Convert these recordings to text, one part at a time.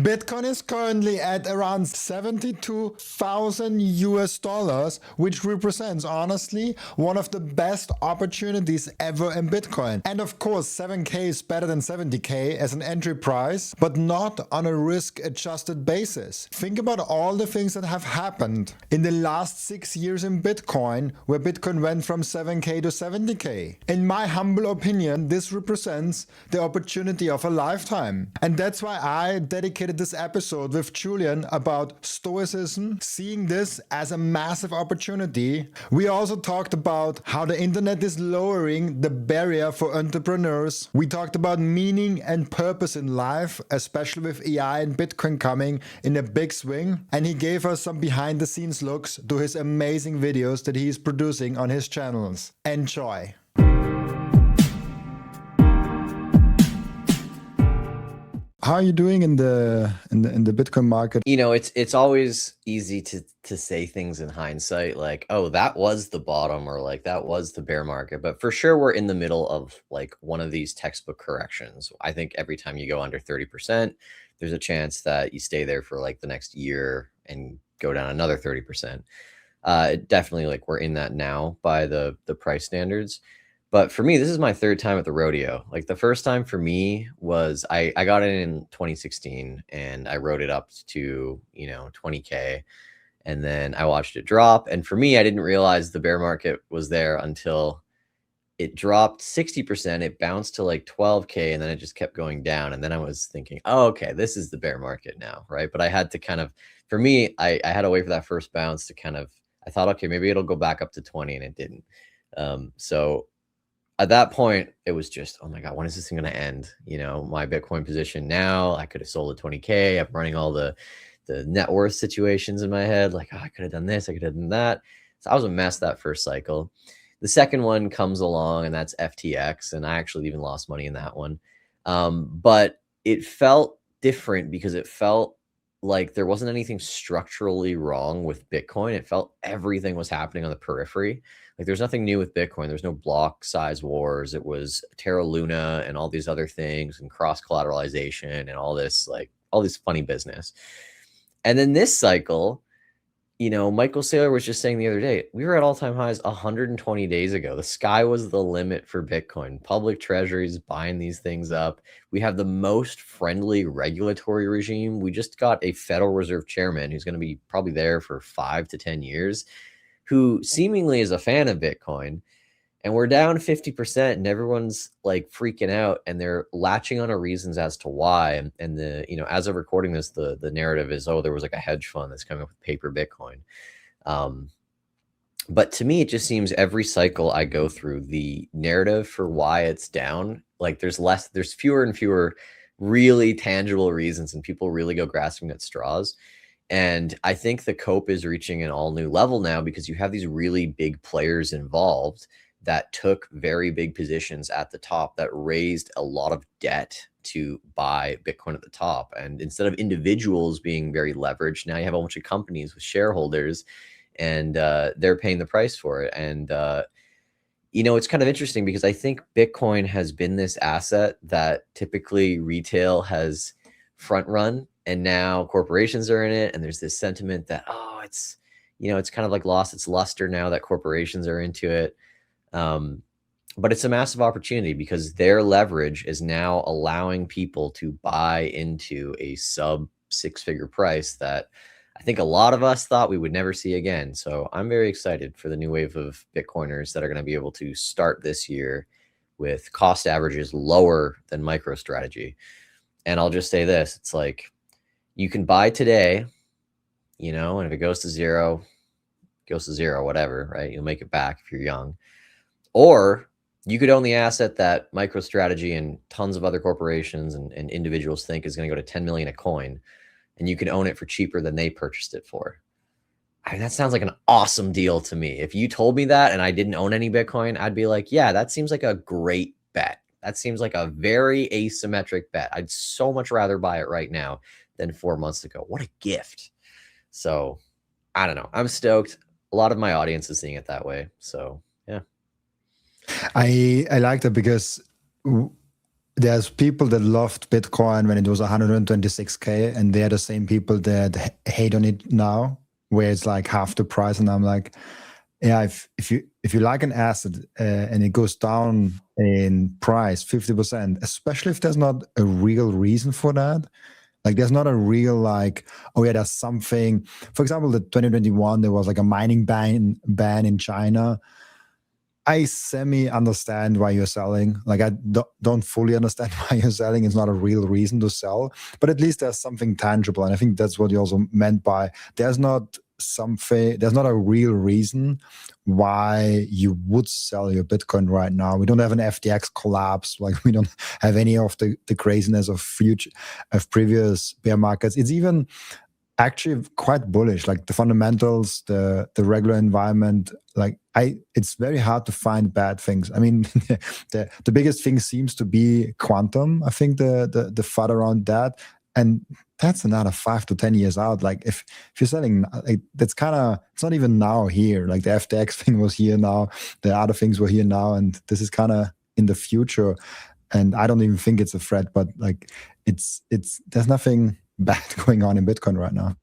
Bitcoin is currently at around 72,000 US dollars, which represents honestly one of the best opportunities ever in Bitcoin. And of course, 7K is better than 70K as an entry price, but not on a risk-adjusted basis. Think about all the things that have happened in the last 6 years in Bitcoin, where Bitcoin went from 7K to 70K. In my humble opinion, this represents the opportunity of a lifetime. And that's why I dedicated this episode with Julian about Stoicism, seeing this as a massive opportunity. We also talked about how the internet is lowering the barrier for entrepreneurs. We talked about meaning and purpose in life, especially with AI and Bitcoin coming in a big swing. And he gave us some behind the scenes looks to his amazing videos that he is producing on his channels. Enjoy. How are you doing in the Bitcoin market? You know, it's always easy to say things in hindsight, like, oh, that was the bottom, or like that was the bear market. But for sure, we're in the middle of like one of these textbook corrections. I think every time you go under 30%, there's a chance that you stay there for like the next year and go down another 30%. Definitely, like, we're in that now by the price standards. But for me, this is my third time at the rodeo. Like, the first time for me was I got in 2016 and I rode it up to, 20K. And then I watched it drop. And for me, I didn't realize the bear market was there until it dropped 60%. It bounced to like 12K and then it just kept going down. And then I was thinking, oh, okay, this is the bear market now, right? But I had to kind of, for me, I had to wait for that first bounce to kind of, I thought, okay, maybe it'll go back up to 20, and it didn't. So at that point, it was just, oh my God, when is this thing going to end? My Bitcoin position now, I could have sold at 20K. I'm running all the net worth situations in my head. Like, oh, I could have done this, I could have done that. So I was a mess that first cycle. The second one comes along, and that's FTX. And I actually even lost money in that one. But it felt different because it felt like there wasn't anything structurally wrong with Bitcoin. It felt everything was happening on the periphery. Like, there's nothing new with Bitcoin. There's no block size wars. It was Terra Luna and all these other things, and cross collateralization and all this funny business. And then this cycle, Michael Seyr was just saying the other day, we were at all-time highs 120 days ago. The sky was the limit for Bitcoin. Public treasuries buying these things up. We have the most friendly regulatory regime. We just got a Federal Reserve chairman who's going to be probably there for 5 to 10 years, who seemingly is a fan of Bitcoin. And we're down 50%, and everyone's like freaking out, and they're latching on to reasons as to why. And as of recording this, the narrative is, oh, there was like a hedge fund that's coming up with paper Bitcoin. But to me, it just seems every cycle I go through, the narrative for why it's down, like there's fewer and fewer really tangible reasons, and people really go grasping at straws. And I think the cope is reaching an all new level now, because you have these really big players involved that took very big positions at the top, that raised a lot of debt to buy Bitcoin at the top. And instead of individuals being very leveraged, now you have a bunch of companies with shareholders, and they're paying the price for it. And, it's kind of interesting, because I think Bitcoin has been this asset that typically retail has front run, and now corporations are in it. And there's this sentiment that, oh, it's kind of like lost its luster now that corporations are into it. But it's a massive opportunity, because their leverage is now allowing people to buy into a sub 6-figure price that I think a lot of us thought we would never see again. So I'm very excited for the new wave of Bitcoiners that are going to be able to start this year with cost averages lower than MicroStrategy. And I'll just say this, it's like, you can buy today, and if it goes to zero, whatever, right? You'll make it back if you're young. Or you could own the asset that MicroStrategy and tons of other corporations and individuals think is going to go to 10 million a coin, and you can own it for cheaper than they purchased it for. I mean, that sounds like an awesome deal to me. If you told me that and I didn't own any Bitcoin, I'd be like, yeah, that seems like a great bet. That seems like a very asymmetric bet. I'd so much rather buy it right now than 4 months ago. What a gift. So I don't know. I'm stoked. A lot of my audience is seeing it that way. So yeah. I like that, because there's people that loved Bitcoin when it was 126K, and they're the same people that hate on it now, where it's like half the price. And I'm like, yeah, if you like an asset and it goes down in price 50%, especially if there's not a real reason for that, like there's not a real like, oh yeah, there's something. For example, the 2021 there was like a mining ban in China. I semi understand why you're selling. Like I don't fully understand why you're selling. It's not a real reason to sell, but at least there's something tangible. And I think that's what you also meant by there's not a real reason why you would sell your Bitcoin right now. We don't have an FTX collapse. Like we don't have any of the craziness of previous bear markets. It's even actually quite bullish, like the fundamentals, the regular environment. Like it's very hard to find bad things. I mean, the biggest thing seems to be quantum. I think the FUD around that, and that's another 5 to 10 years out. Like if you're selling, like, that's kind of, it's not even now here. Like the FTX thing was here now, the other things were here now, and this is kind of in the future. And I don't even think it's a threat, but like it's there's nothing bad going on in Bitcoin right now.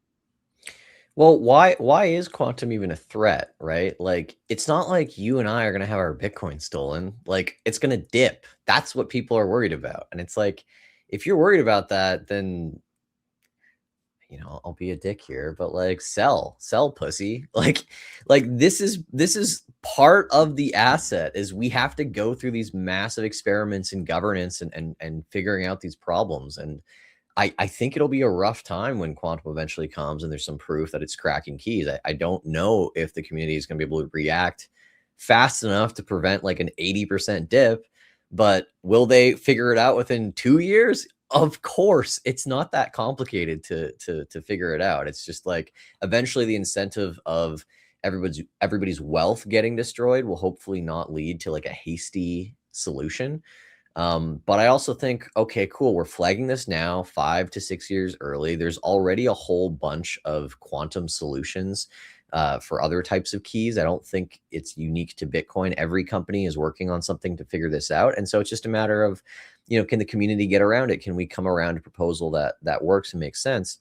Well, why is quantum even a threat, right? Like, it's not like you and I are going to have our Bitcoin stolen. Like, it's going to dip. That's what people are worried about. And it's like, if you're worried about that, then, you know, I'll be a dick here, but like sell pussy. Like this is part of the asset is we have to go through these massive experiments in governance and figuring out these problems. And I think it'll be a rough time when quantum eventually comes and there's some proof that it's cracking keys. I don't know if the community is going to be able to react fast enough to prevent like an 80% dip, but will they figure it out within 2 years? Of course, it's not that complicated to figure it out. It's just like eventually the incentive of everybody's wealth getting destroyed will hopefully not lead to like a hasty solution. But I also think, okay, cool, we're flagging this now 5 to 6 years early. There's already a whole bunch of quantum solutions for other types of keys. I don't think it's unique to Bitcoin. Every company is working on something to figure this out. And so it's just a matter of, you know, can the community get around it? Can we come around a proposal that works and makes sense?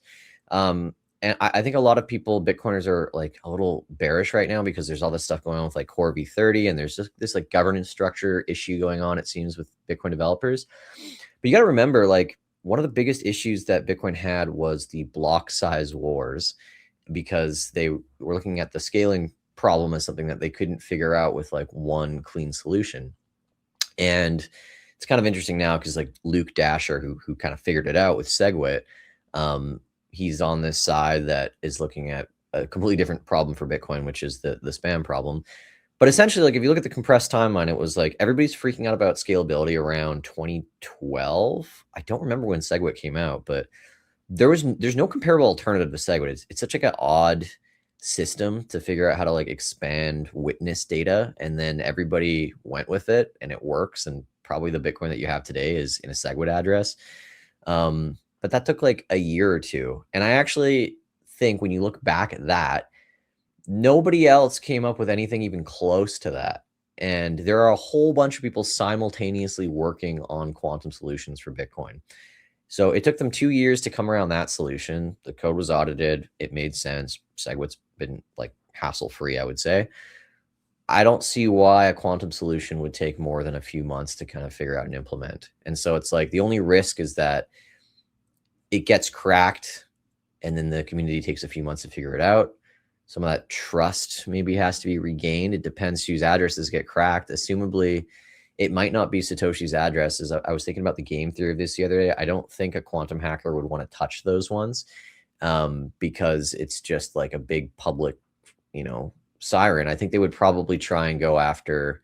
And I think a lot of people, Bitcoiners, are like a little bearish right now because there's all this stuff going on with like Core V30, and there's just this like governance structure issue going on, it seems, with Bitcoin developers. But you got to remember, like, one of the biggest issues that Bitcoin had was the block size wars, because they were looking at the scaling problem as something that they couldn't figure out with like one clean solution. And it's kind of interesting now because like Luke Dasher, who kind of figured it out with SegWit, he's on this side that is looking at a completely different problem for Bitcoin, which is the spam problem. But essentially, like if you look at the compressed timeline, it was like everybody's freaking out about scalability around 2012. I don't remember when SegWit came out, but there's no comparable alternative to SegWit. It's such like an odd system to figure out how to like expand witness data, and then everybody went with it and it works. And probably the Bitcoin that you have today is in a SegWit address. But that took like a year or two. And I actually think when you look back at that, nobody else came up with anything even close to that. And there are a whole bunch of people simultaneously working on quantum solutions for Bitcoin. So it took them 2 years to come around that solution. The code was audited. It made sense. SegWit's been like hassle-free, I would say. I don't see why a quantum solution would take more than a few months to kind of figure out and implement. And so it's like the only risk is that it gets cracked and then the community takes a few months to figure it out. Some of that trust maybe has to be regained. It depends whose addresses get cracked. Assumably, it might not be Satoshi's addresses. I was thinking about the game theory of this the other day. I don't think a quantum hacker would want to touch those ones because it's just like a big public, you know, siren. I think they would probably try and go after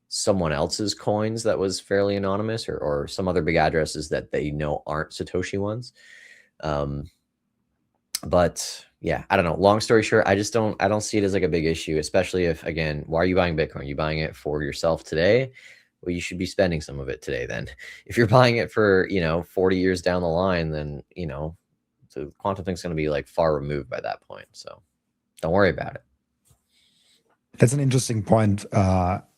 someone else's coins that was fairly anonymous, or some other big addresses that they know aren't Satoshi ones. But yeah, I don't know. Long story short, I don't see it as like a big issue, especially if, again, why are you buying Bitcoin? Are you buying it for yourself today? Well, you should be spending some of it today then. If you're buying it for, you know, 40 years down the line, then, you know, so the quantum thing's going to be like far removed by that point. So don't worry about it. That's an interesting point.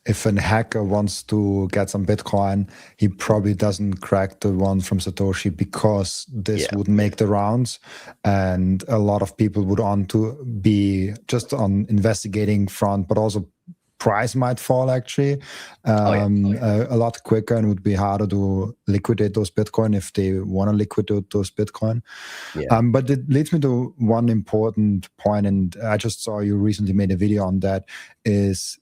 If a hacker wants to get some Bitcoin, he probably doesn't crack the one from Satoshi because this Yeah. would make the rounds, and a lot of people would want to be just on investigating front, but also price might fall actually Oh yeah. a lot quicker, and would be harder to liquidate those Bitcoin if they want to liquidate those Bitcoin. Yeah. But it leads me to one important point, and I just saw you recently made a video on that, is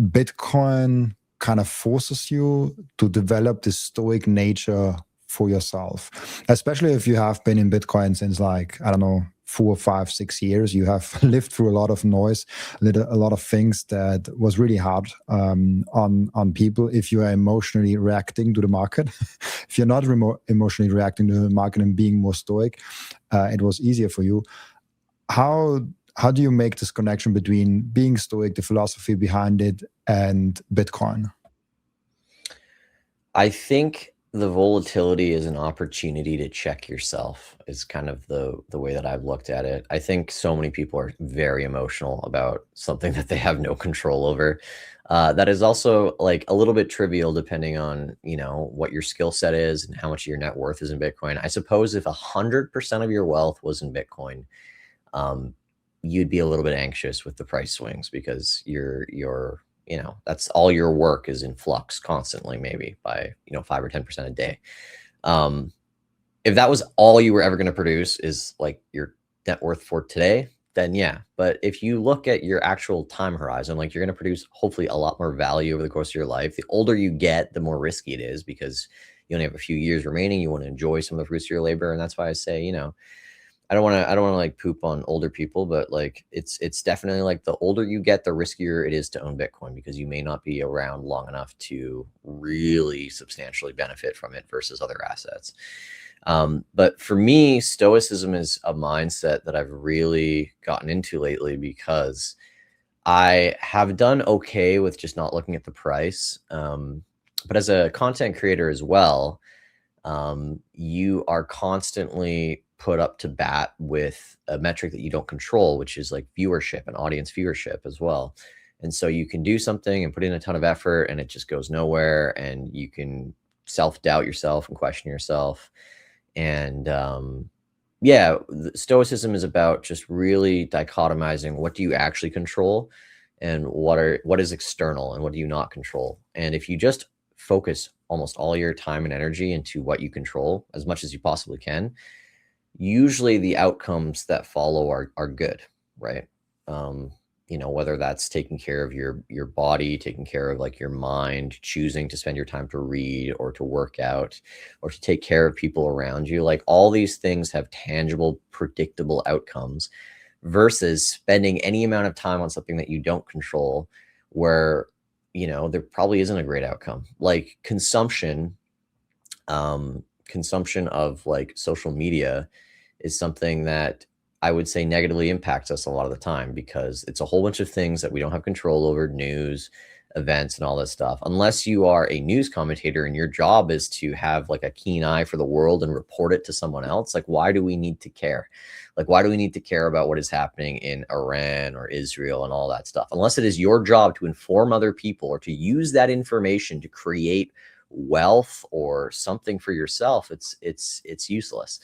Bitcoin kind of forces you to develop this stoic nature for yourself, especially if you have been in Bitcoin since, like, I don't know, 4, 5, 6 years. You have lived through a lot of noise, a lot of things that was really hard on people. If you are emotionally reacting to the market, if you're not emotionally reacting to the market and being more stoic, it was easier for you. How do you make this connection between being stoic, the philosophy behind it, and Bitcoin? I think the volatility is an opportunity to check yourself is kind of the way that I've looked at it. I think so many people are very emotional about something that they have no control over. That is also like a little bit trivial depending on, you know, what your skill set is and how much of your net worth is in Bitcoin. I suppose if 100% of your wealth was in Bitcoin, um, you'd be a little bit anxious with the price swings because you're you know, that's all your work is in flux constantly, maybe by, you know, 5 or 10% a day. Um, if that was all you were ever going to produce is like your net worth for today, then yeah. But if you look at your actual time horizon, like you're going to produce hopefully a lot more value over the course of your life. The older you get, the more risky it is because you only have a few years remaining. You want to enjoy some of the fruits of your labor. And that's why I say, you know, I don't want to like poop on older people, but like it's definitely like the older you get, the riskier it is to own Bitcoin because you may not be around long enough to really substantially benefit from it versus other assets. But for me, Stoicism is a mindset that I've really gotten into lately because I have done okay with just not looking at the price. But as a content creator as well, you are constantly put up to bat with a metric that you don't control, which is like viewership and audience viewership as well. And so you can do something and put in a ton of effort and it just goes nowhere. And you can self-doubt yourself and question yourself. And yeah, Stoicism is about just really dichotomizing what do you actually control and what is external and what do you not control. And if you just focus almost all your time and energy into what you control as much as you possibly can, usually the outcomes that follow are good, right? You know, whether that's taking care of your body, taking care of like your mind, choosing to spend your time to read or to work out or to take care of people around you, like all these things have tangible, predictable outcomes versus spending any amount of time on something that you don't control where, you know, there probably isn't a great outcome. Like consumption of like social media is something that I would say negatively impacts us a lot of the time because it's a whole bunch of things that we don't have control over, news, events, and all this stuff. Unless you are a news commentator and your job is to have like a keen eye for the world and report it to someone else, like why do we need to care? Like why do we need to care about what is happening in Iran or Israel and all that stuff? Unless it is your job to inform other people or to use that information to create wealth or something for yourself, it's useless.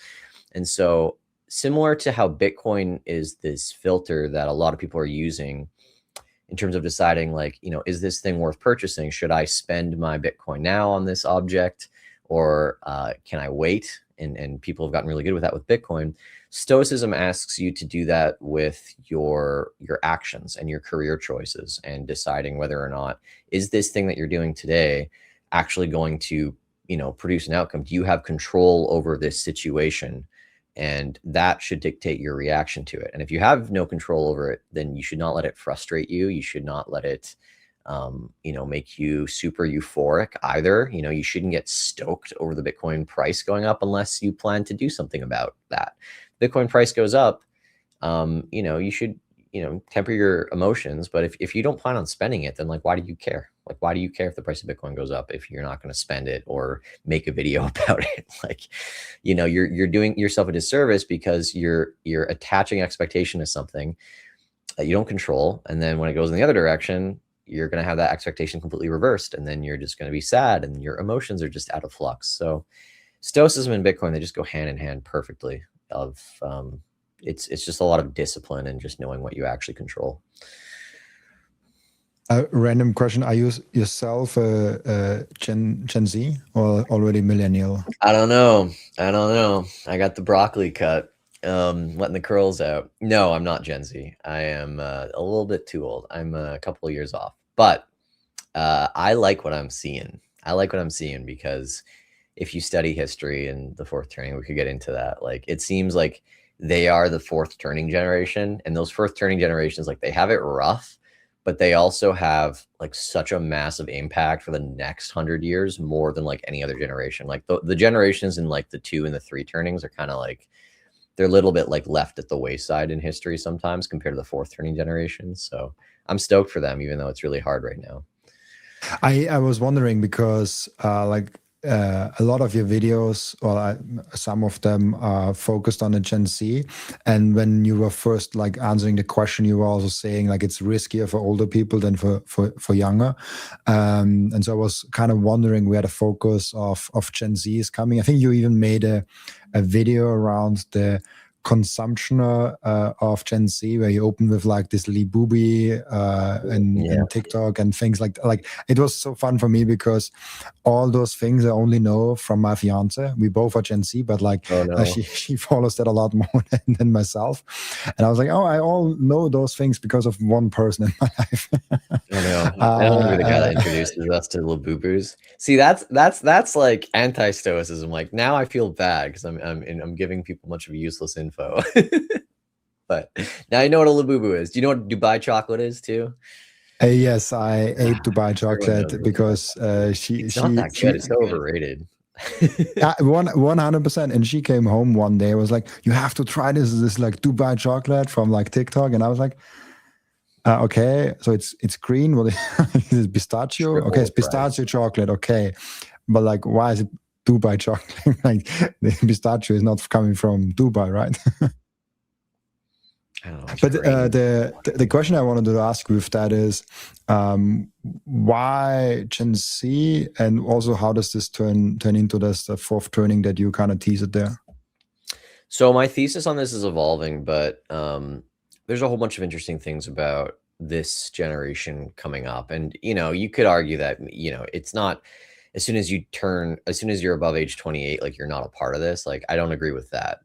And so similar to how Bitcoin is this filter that a lot of people are using in terms of deciding like, you know, is this thing worth purchasing? Should I spend my Bitcoin now on this object or can I wait? And people have gotten really good with that with Bitcoin. Stoicism asks you to do that with your actions and your career choices and deciding whether or not is this thing that you're doing today actually going to, you know, produce an outcome. Do you have control over this situation? And that should dictate your reaction to it. And if you have no control over it, then you should not let it frustrate you. You should not let it, you know, make you super euphoric either. You know, you shouldn't get stoked over the Bitcoin price going up unless you plan to do something about that. Bitcoin price goes up, you know, you should, you know, temper your emotions. But if you don't plan on spending it, then like, why do you care? Like, why do you care if the price of Bitcoin goes up if you're not going to spend it or make a video about it? Like, you know, you're doing yourself a disservice because you're attaching expectation to something that you don't control. And then when it goes in the other direction, you're going to have that expectation completely reversed. And then you're just going to be sad and your emotions are just out of flux. So Stoicism and Bitcoin, they just go hand in hand perfectly. It's just a lot of discipline and just knowing what you actually control. A random question: are you yourself Gen Z or already millennial? I don't know. I got the broccoli cut, letting the curls out. No, I'm not Gen Z. I am a little bit too old. I'm a couple of years off, but I like what I'm seeing. Because if you study history and the fourth turning, we could get into that. Like, it seems like they are the fourth turning generation, and those fourth turning generations, like, they have it rough, but they also have like such a massive impact for the next 100 years, more than like any other generation. Like the generations in like the 2 and the 3 turnings are kind of like, they're a little bit like left at the wayside in history sometimes compared to the fourth turning generation. So I'm stoked for them, even though it's really hard right now. I was wondering because a lot of your videos, or some of them are focused on the Gen Z. And when you were first like answering the question, you were also saying like it's riskier for older people than for younger. And so I was kind of wondering where the focus of Gen Z is coming. I think you even made a video around the consumption of Gen Z, where you open with like this Lee Booby and TikTok and things like it was so fun for me because all those things I only know from my fiance. We both are Gen Z, but like she follows that a lot more than myself. And I was like, oh, I all know those things because of one person in my life. I know. I don't want to be the guy that introduces us to little boo-boos. See, that's like anti-stoicism. Like, now I feel bad because I'm giving people much of useless info. But now you know what a little boo-boo is. Do you know what Dubai chocolate is too? Yes, I ate Dubai chocolate because it's not that good. It's so overrated. 100%. And she came home one day, was like, you have to try this like Dubai chocolate from like TikTok. And I was like, okay, so it's green. What is it? Pistachio? Okay, it's pistachio chocolate. Okay, but like, why is it Dubai chocolate? Like, the pistachio is not coming from Dubai, right? I don't know, but the question I wanted to ask you with that is, why Gen Z, and also how does this turn into this the fourth turning that you kind of teased there? So my thesis on this is evolving, but there's a whole bunch of interesting things about this generation coming up. And, you could argue that, it's not, as soon as you're above age 28, like, you're not a part of this. Like, I don't agree with that.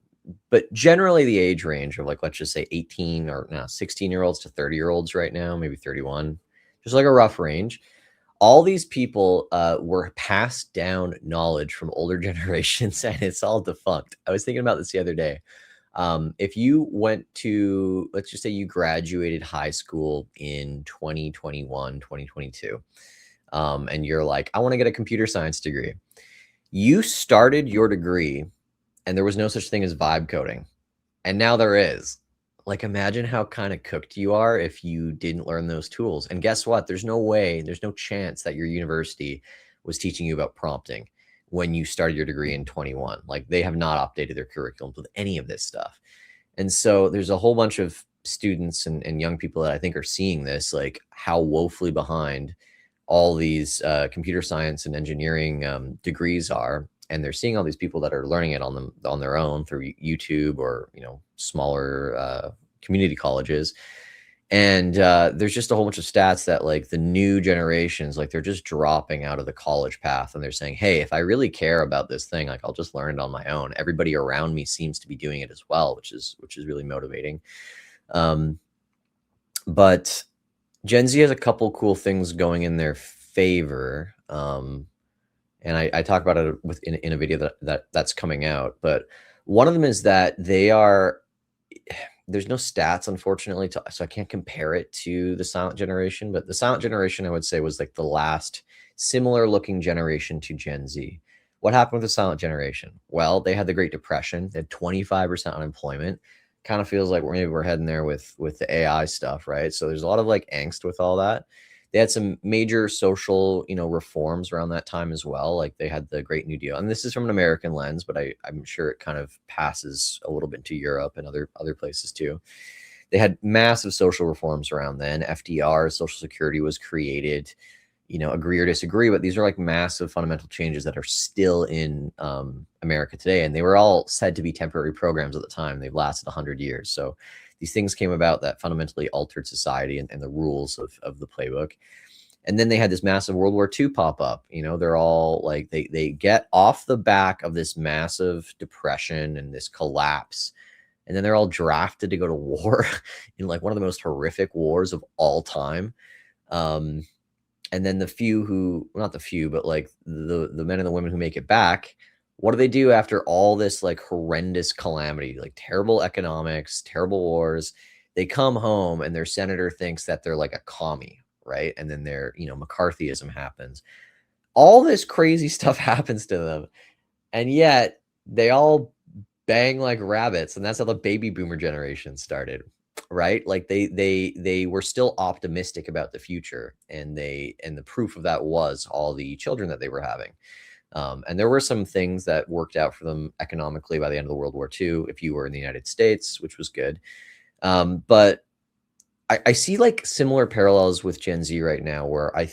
But generally the age range of, like, let's just say 18 or 16-year-olds to 30-year-olds right now, maybe 31, just like a rough range. All these people were passed down knowledge from older generations, and it's all defunct. I was thinking about this the other day. If you went to, let's just say you graduated high school in 2021, 2022, and you're like, I want to get a computer science degree. You started your degree and there was no such thing as vibe coding. And now there is. Like, imagine how kind of cooked you are if you didn't learn those tools. And guess what? There's no chance that your university was teaching you about prompting when you started your degree in 21. Like, they have not updated their curriculums with any of this stuff. And so there's a whole bunch of students and young people that I think are seeing this, like, how woefully behind all these computer science and engineering degrees are. And they're seeing all these people that are learning it on their own through YouTube or, smaller community colleges. And there's just a whole bunch of stats that, like, the new generations, like, they're just dropping out of the college path, and they're saying, hey, if I really care about this thing, like, I'll just learn it on my own. Everybody around me seems to be doing it as well, which is really motivating. But Gen Z has a couple cool things going in their favor. And I talk about it in a video that's coming out. But one of them is that there's no stats, unfortunately, so I can't compare it to the silent generation. But the silent generation, I would say, was like the last similar looking generation to Gen Z. What happened with the silent generation? Well, they had the Great Depression. They had 25% unemployment. Kind of feels like maybe we're heading there with the AI stuff, right? So there's a lot of like angst with all that. They had some major social, reforms around that time as well. Like, they had the Great New Deal, and this is from an American lens, but I'm sure it kind of passes a little bit to Europe and other places too. They had massive social reforms around then. FDR, Social Security was created, agree or disagree, but these are like massive fundamental changes that are still in America today. And they were all said to be temporary programs at the time. They've lasted 100 years. So these things came about that fundamentally altered society and the rules of the playbook. And then they had this massive World War II pop up. They're all like, they get off the back of this massive depression and this collapse. And then they're all drafted to go to war in like one of the most horrific wars of all time. And then the few who, well, not the few, but like the men and the women who make it back, what do they do after all this like horrendous calamity, like terrible economics, terrible wars? They come home and their senator thinks that they're like a commie, right? And then their, McCarthyism happens. All this crazy stuff happens to them. And yet they all bang like rabbits. And that's how the baby boomer generation started, right? Like they were still optimistic about the future. And the proof of that was all the children that they were having. And there were some things that worked out for them economically by the end of the World War II, if you were in the United States, which was good. But I see like similar parallels with Gen Z right now, where I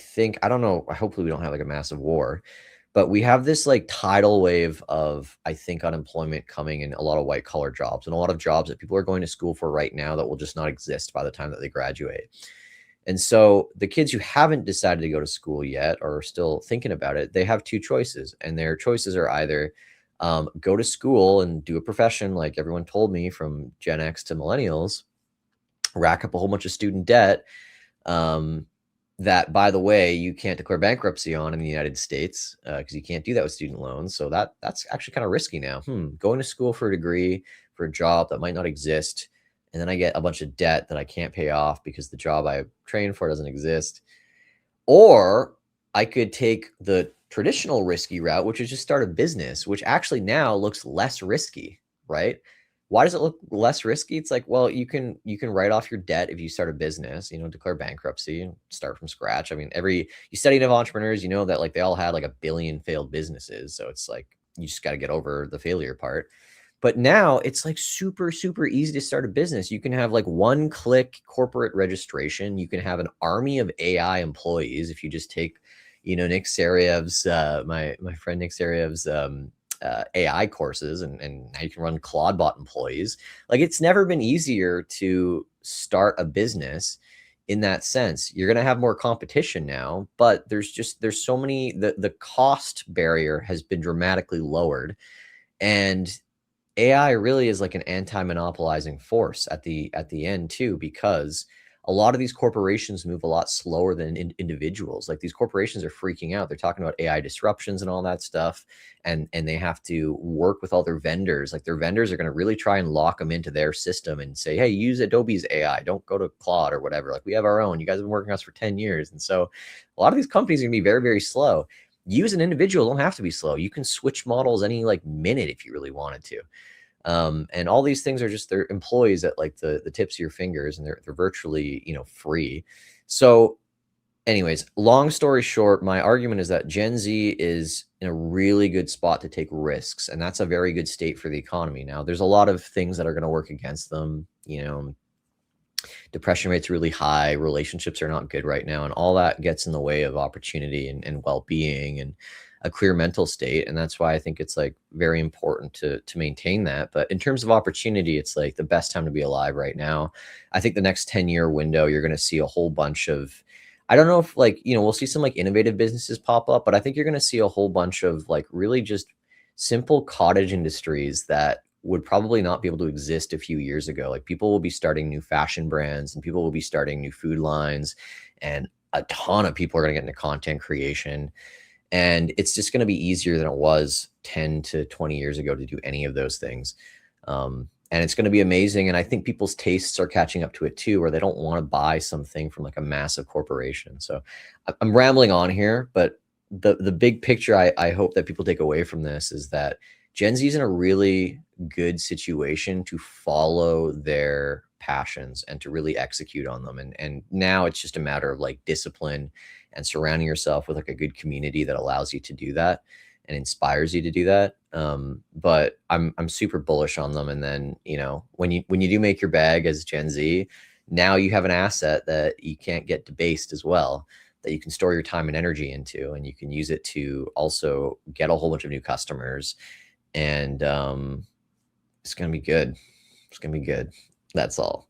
don't know, hopefully we don't have like a massive war, but we have this like tidal wave of, I think, unemployment coming in a lot of white collar jobs and a lot of jobs that people are going to school for right now that will just not exist by the time that they graduate. And so the kids who haven't decided to go to school yet or are still thinking about it, they have two choices. And their choices are either go to school and do a profession like everyone told me, from Gen X to millennials, rack up a whole bunch of student debt that, by the way, you can't declare bankruptcy on in the United States because you can't do that with student loans. So that's actually kind of risky now. Going to school for a degree, for a job that might not exist, and then I get a bunch of debt that I can't pay off because the job I trained for doesn't exist. Or I could take the traditional risky route, which is just start a business, which actually now looks less risky, right? Why does it look less risky? It's like, well, you can write off your debt if you start a business, declare bankruptcy and start from scratch. I mean, you study enough entrepreneurs, that like they all had like 1 billion failed businesses. So it's like, you just got to get over the failure part. But now it's like super, super easy to start a business. You can have like 1-click corporate registration. You can have an army of AI employees. If you just take, Nick Saryev's, my friend Nick Saryev's, AI courses, and now you can run Claudebot employees. Like, it's never been easier to start a business in that sense. You're going to have more competition now, but there's so many, the cost barrier has been dramatically lowered, and AI really is like an anti-monopolizing force at the end too, because a lot of these corporations move a lot slower than individuals. Like, these corporations are freaking out. They're talking about AI disruptions and all that stuff. And they have to work with all their vendors. Like, their vendors are going to really try and lock them into their system and say, hey, use Adobe's AI. Don't go to Claude or whatever. Like, we have our own. You guys have been working with us for 10 years. And so a lot of these companies are going to be very, very slow. You as an individual don't have to be slow. You can switch models any like minute if you really wanted to. And all these things are just their employees at like the tips of your fingers, and they're virtually, free. So anyways, long story short, my argument is that Gen Z is in a really good spot to take risks, and that's a very good state for the economy. Now, there's a lot of things that are going to work against them. Depression rate's really high, relationships are not good right now, and all that gets in the way of opportunity and well-being and a clear mental state. And that's why I think it's like very important to maintain that. But in terms of opportunity, it's like the best time to be alive right now. I think the next 10-year window, you're going to see a whole bunch of, I don't know if like, we'll see some like innovative businesses pop up, but I think you're going to see a whole bunch of like really just simple cottage industries that would probably not be able to exist a few years ago. Like, people will be starting new fashion brands, and people will be starting new food lines, and a ton of people are going to get into content creation. And it's just going to be easier than it was 10 to 20 years ago to do any of those things. And it's going to be amazing. And I think people's tastes are catching up to it too, where they don't want to buy something from like a massive corporation. So I'm rambling on here, but the big picture I hope that people take away from this is that Gen Z is in a really good situation to follow their passions and to really execute on them. And now it's just a matter of like discipline and surrounding yourself with like a good community that allows you to do that. and inspires you to do that. But I'm super bullish on them. And then, you know, when you do make your bag as Gen Z, now you have an asset that you can't get debased as well, that you can store your time and energy into, and you can use it to also get a whole bunch of new customers. And it's gonna be good. It's gonna be good. That's all.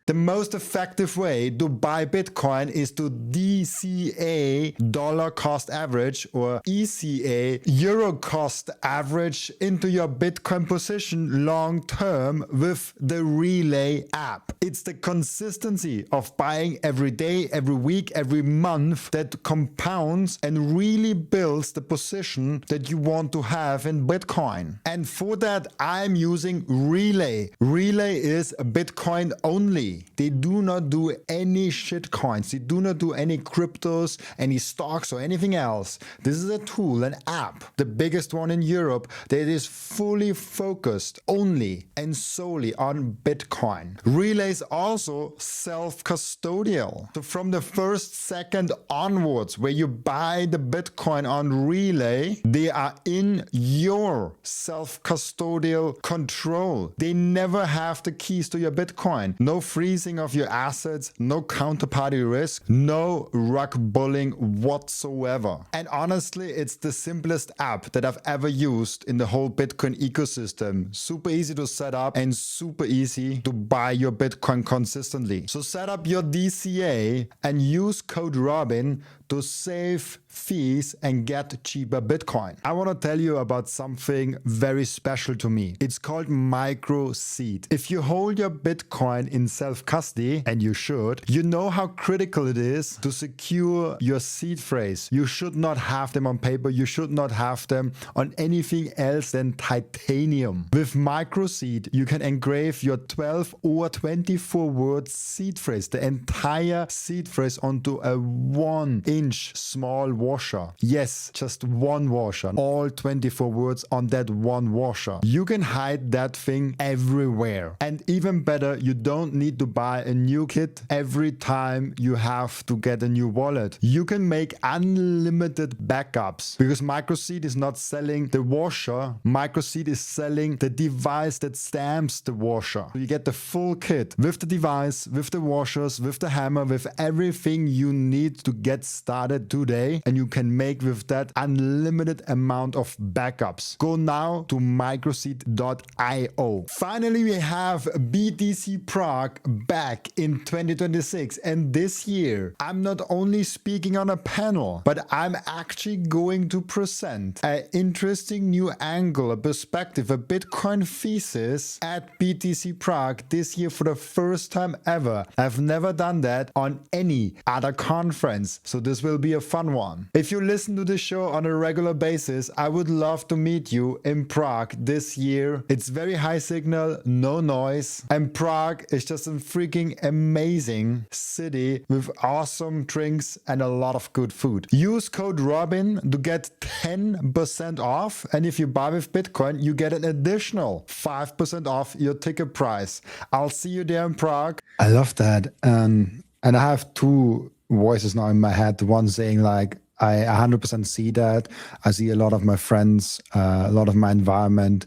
The most effective way to buy Bitcoin is to DCA, dollar cost average, or ECA, euro cost average, into your Bitcoin position long term with the Relai app. It's the consistency of buying every day, every week, every month that compounds and really builds the position that you want to have in Bitcoin. And for that, I'm using Relai. Relai is Bitcoin only. They do not do any shit coins. They do not do any cryptos, any stocks, or anything else. This is a tool, an app, the biggest one in Europe, that is fully focused only and solely on Bitcoin. Relai is also self-custodial. So from the first second onwards, where you buy the Bitcoin on Relai, they are in your self-custodial control. They never have the keys to your Bitcoin. No freezing of your assets, no counterparty risk, no rug pulling whatsoever. And honestly, it's the simplest app that I've ever used in the whole Bitcoin ecosystem. Super easy to set up and super easy to buy your Bitcoin consistently. So set up your DCA and use code Robin to save fees and get cheaper Bitcoin. I want to tell you about something very special to me. It's called Microseed. If you hold your Bitcoin in self-custody, and you should, you know how critical it is to secure your seed phrase. You should not have them on paper. You should not have them on anything else than titanium. With Microseed, you can engrave your 12 or 24 word seed phrase, the entire seed phrase, onto a 1-inch small washer. Yes, just one washer. All 24 words on that one washer. You can hide that thing everywhere. And even better, you don't need to buy a new kit every time you have to get a new wallet. You can make unlimited backups because Microseed is not selling the washer. Microseed is selling the device that stamps the washer. So you get the full kit with the device, with the washers, with the hammer, with everything you need to get started today. And you can make with that unlimited amount of backups. Go now to microseed.io. Finally, we have BTC Prague back in 2026. And this year, I'm not only speaking on a panel, but I'm actually going to present an interesting new angle, a perspective, a Bitcoin thesis at BTC Prague this year for the first time ever. I've never done that on any other conference, so this will be a fun one. If you listen to this show on a regular basis, I would love to meet you in Prague this year. It's very high signal, no noise, and Prague is just a freaking amazing city with awesome drinks and a lot of good food. Use code Robin to get 10% off, and if you buy with Bitcoin, you get an additional 5% off your ticket price. I'll see you there in Prague. I love that. And I have two voices now in my head. One saying like, I 100% see that. I see a lot of my friends, a lot of my environment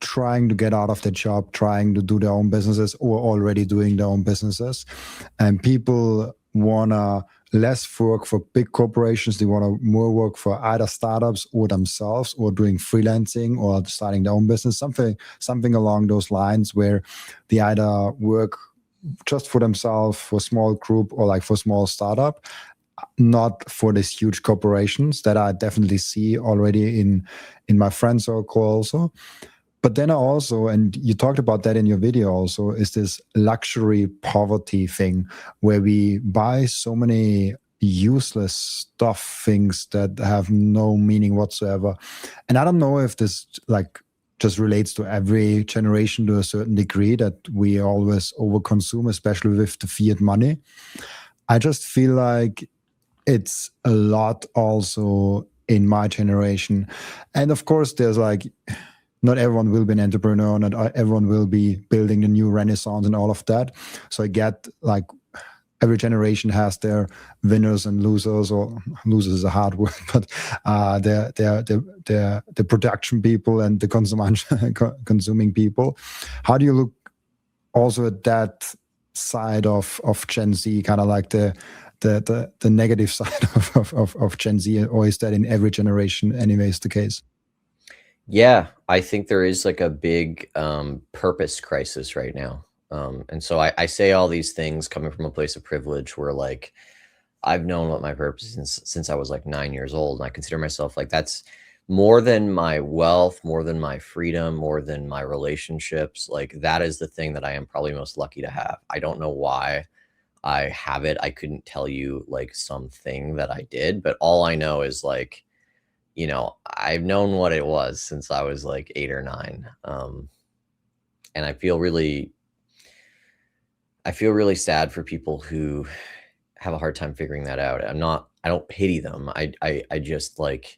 trying to get out of their job, trying to do their own businesses or already doing their own businesses. And people want to less work for big corporations. They want to more work for either startups or themselves or doing freelancing or starting their own business, something along those lines where they either work just for themselves, for a small group, or like for a small startup, not for these huge corporations that I definitely see already in my friend circle also. But then I also, and you talked about that in your video also, is this luxury poverty thing where we buy so many useless things that have no meaning whatsoever. And I don't know if this like just relates to every generation to a certain degree, that we always overconsume, especially with the fiat money. I just feel like it's a lot also in my generation. And of course, there's like, not everyone will be an entrepreneur, not everyone will be building the new renaissance and all of that. So I get like every generation has their winners and losers, or losers is a hard word, but the production people and the consuming people. How do you look also at that side of Gen Z, kind of like the negative side of Gen Z, or is that in every generation anyways the case? Yeah, I think there is like a big purpose crisis right now. And so I say all these things coming from a place of privilege where like I've known what my purpose is since I was like 9 years old. And I consider myself like that's more than my wealth, more than my freedom, more than my relationships. Like that is the thing that I am probably most lucky to have. I don't know why I have it. I couldn't tell you like something that I did, but all I know is like, you know, I've known what it was since I was like 8 or 9. And I feel really sad for people who have a hard time figuring that out. I don't pity them. I just like,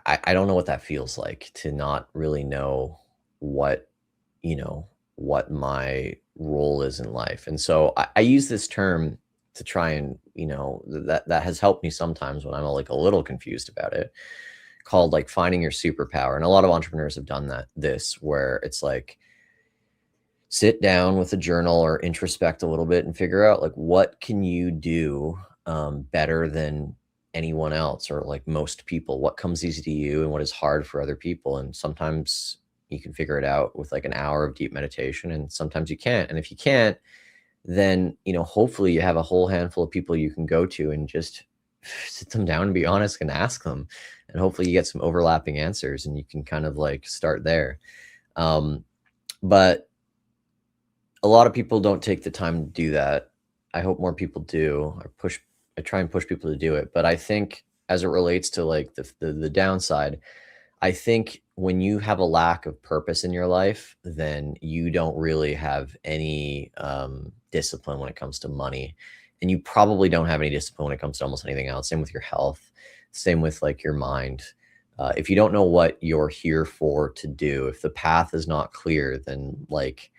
I don't know what that feels like to not really know what, you know, what my role is in life. And so I use this term to try and, you know, that has helped me sometimes when I'm like a little confused about it, called like finding your superpower. And a lot of entrepreneurs have done this where it's like, sit down with a journal or introspect a little bit and figure out like, what can you do better than anyone else or like most people? What comes easy to you and what is hard for other people? And sometimes you can figure it out with like an hour of deep meditation, and sometimes you can't. And if you can't, then, you know, hopefully you have a whole handful of people you can go to and just sit them down and be honest and ask them. And hopefully you get some overlapping answers and you can kind of like start there. But a lot of people don't take the time to do that. I hope more people do. I try and push people to do it. But I think as it relates to like the downside, I think when you have a lack of purpose in your life, then you don't really have any discipline when it comes to money. And you probably don't have any discipline when it comes to almost anything else. Same with your health, same with like your mind. If you don't know what you're here for to do, if the path is not clear, then like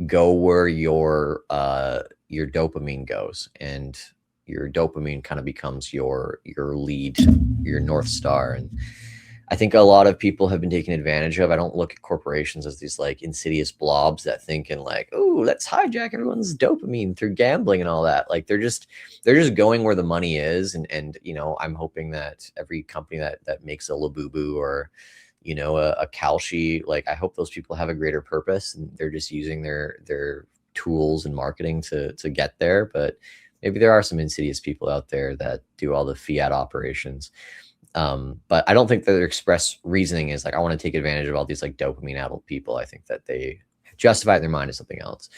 go where your dopamine goes, and your dopamine kind of becomes your lead, your North Star. And I think a lot of people have been taken advantage of. I don't look at corporations as these like insidious blobs that think in like, oh, let's hijack everyone's dopamine through gambling and all that. Like they're just going where the money is. And you know, I'm hoping that every company that makes a Labubu or, you know, a Kalshi, like I hope those people have a greater purpose and they're just using their tools and marketing to get there. But maybe there are some insidious people out there that do all the fiat operations. But I don't think that their express reasoning is like, I want to take advantage of all these like dopamine addled people. I think that they justify it in their mind as something else.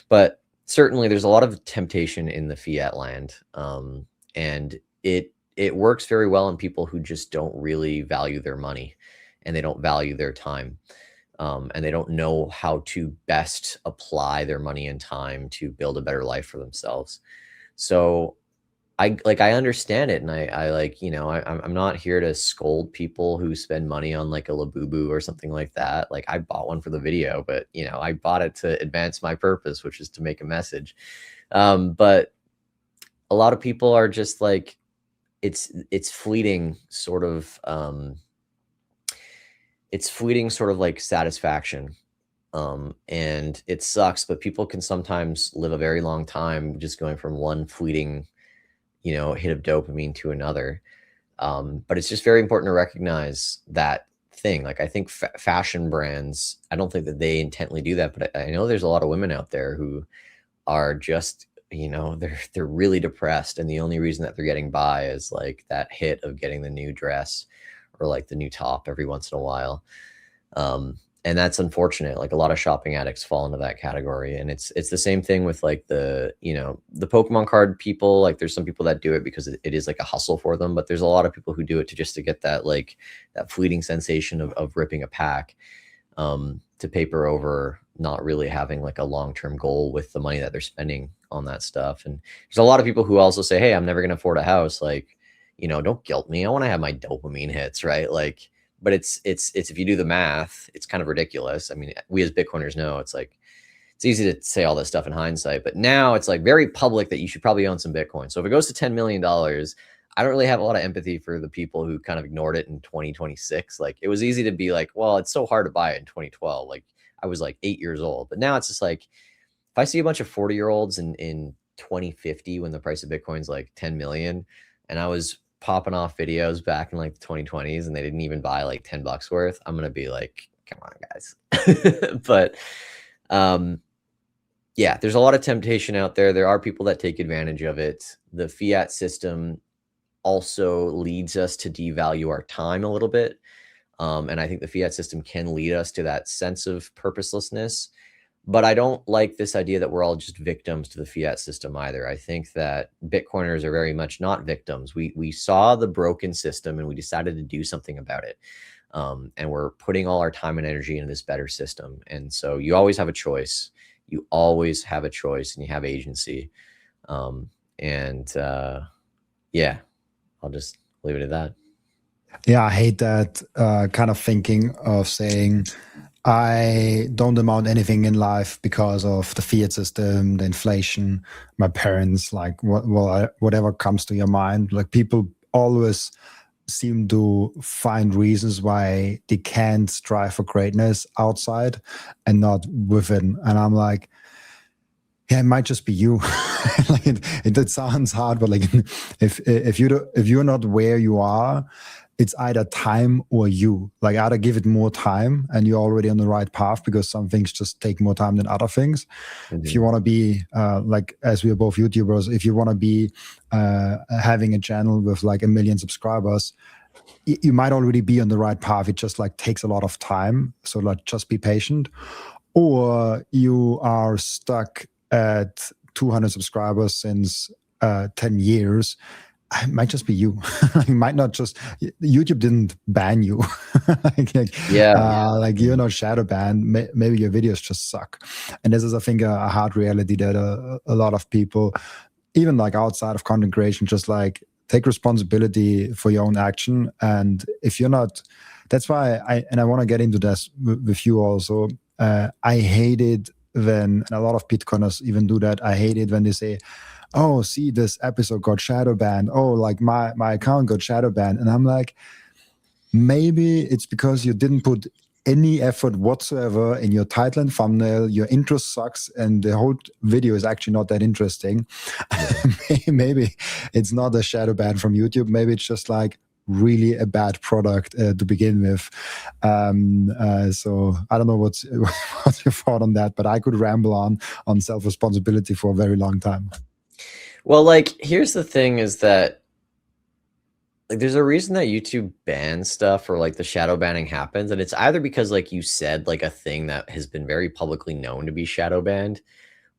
But certainly there's a lot of temptation in the fiat land. And it works very well in people who just don't really value their money and they don't value their time. And they don't know how to best apply their money and time to build a better life for themselves. So I understand it. And I like, you know, I'm not here to scold people who spend money on like a Labubu or something like that. Like I bought one for the video, but you know, I bought it to advance my purpose, which is to make a message. But a lot of people are just like, it's fleeting sort of, like satisfaction. And it sucks, but people can sometimes live a very long time just going from one fleeting, you know, hit of dopamine to another. But it's just very important to recognize that thing. Like I think fashion brands, I don't think that they intently do that, but I know there's a lot of women out there who are just, you know, they're really depressed. And the only reason that they're getting by is like that hit of getting the new dress or like the new top every once in a while. And that's unfortunate. Like a lot of shopping addicts fall into that category. And it's the same thing with like the, you know, the Pokemon card people. Like there's some people that do it because it is like a hustle for them, but there's a lot of people who do it to get that, like that fleeting sensation of ripping a pack, to paper over not really having like a long-term goal with the money that they're spending on that stuff. And there's a lot of people who also say, hey, I'm never going to afford a house. Like, you know, don't guilt me. I want to have my dopamine hits, right? Like, but it's if you do the math, it's kind of ridiculous. I mean, we as Bitcoiners know it's like it's easy to say all this stuff in hindsight, but now it's like very public that you should probably own some Bitcoin. So if it goes to $10 million, I don't really have a lot of empathy for the people who kind of ignored it in 2026. Like it was easy to be like, well, it's so hard to buy it in 2012. Like I was like 8 years old, but now it's just like, if I see a bunch of 40-year-olds in 2050 when the price of Bitcoin's like 10 million, and I was popping off videos back in like the 2020s and they didn't even buy like 10 bucks worth, I'm going to be like, come on guys. But yeah, there's a lot of temptation out there. There are people that take advantage of it. The fiat system also leads us to devalue our time a little bit. And I think the fiat system can lead us to that sense of purposelessness. But I don't like this idea that we're all just victims to the fiat system either. I think that Bitcoiners are very much not victims. We saw the broken system and we decided to do something about it. And we're putting all our time and energy into this better system. And so you always have a choice. You always have a choice and you have agency. Yeah, I'll just leave it at that. Yeah, I hate that kind of thinking of saying, I don't amount anything in life because of the fiat system, the inflation, my parents, like whatever comes to your mind. Like people always seem to find reasons why they can't strive for greatness outside and not within. And I'm like, yeah, it might just be you. Like it sounds hard, but like if you're not where you are, it's either time or you. Like either give it more time and you're already on the right path, because some things just take more time than other things. Mm-hmm. If you want to be like, as we are both YouTubers, if you want to be having a channel with like 1 million subscribers, you might already be on the right path. It just like takes a lot of time. So like just be patient. Or you are stuck at 200 subscribers since 10 years. It might just be you. It might not just, YouTube didn't ban you. Like you're not shadow banned. Maybe your videos just suck. And this is, I think, a hard reality that a lot of people, even like outside of content creation, just like take responsibility for your own action. And if you're not, that's why I want to get into this with you also. I hate it when, and a lot of Bitcoiners even do that. I hate it when they say, oh, see, this episode got shadow banned. Oh, like my account got shadow banned. And I'm like, maybe it's because you didn't put any effort whatsoever in your title and thumbnail. Your intro sucks and the whole video is actually not that interesting. Maybe it's not a shadow ban from YouTube. Maybe it's just like really a bad product to begin with. So I don't know what's your thought on that, but I could ramble on self-responsibility for a very long time. Well, like, here's the thing is that, like, there's a reason that YouTube bans stuff or, like, the shadow banning happens. And it's either because, like you said, like, a thing that has been very publicly known to be shadow banned,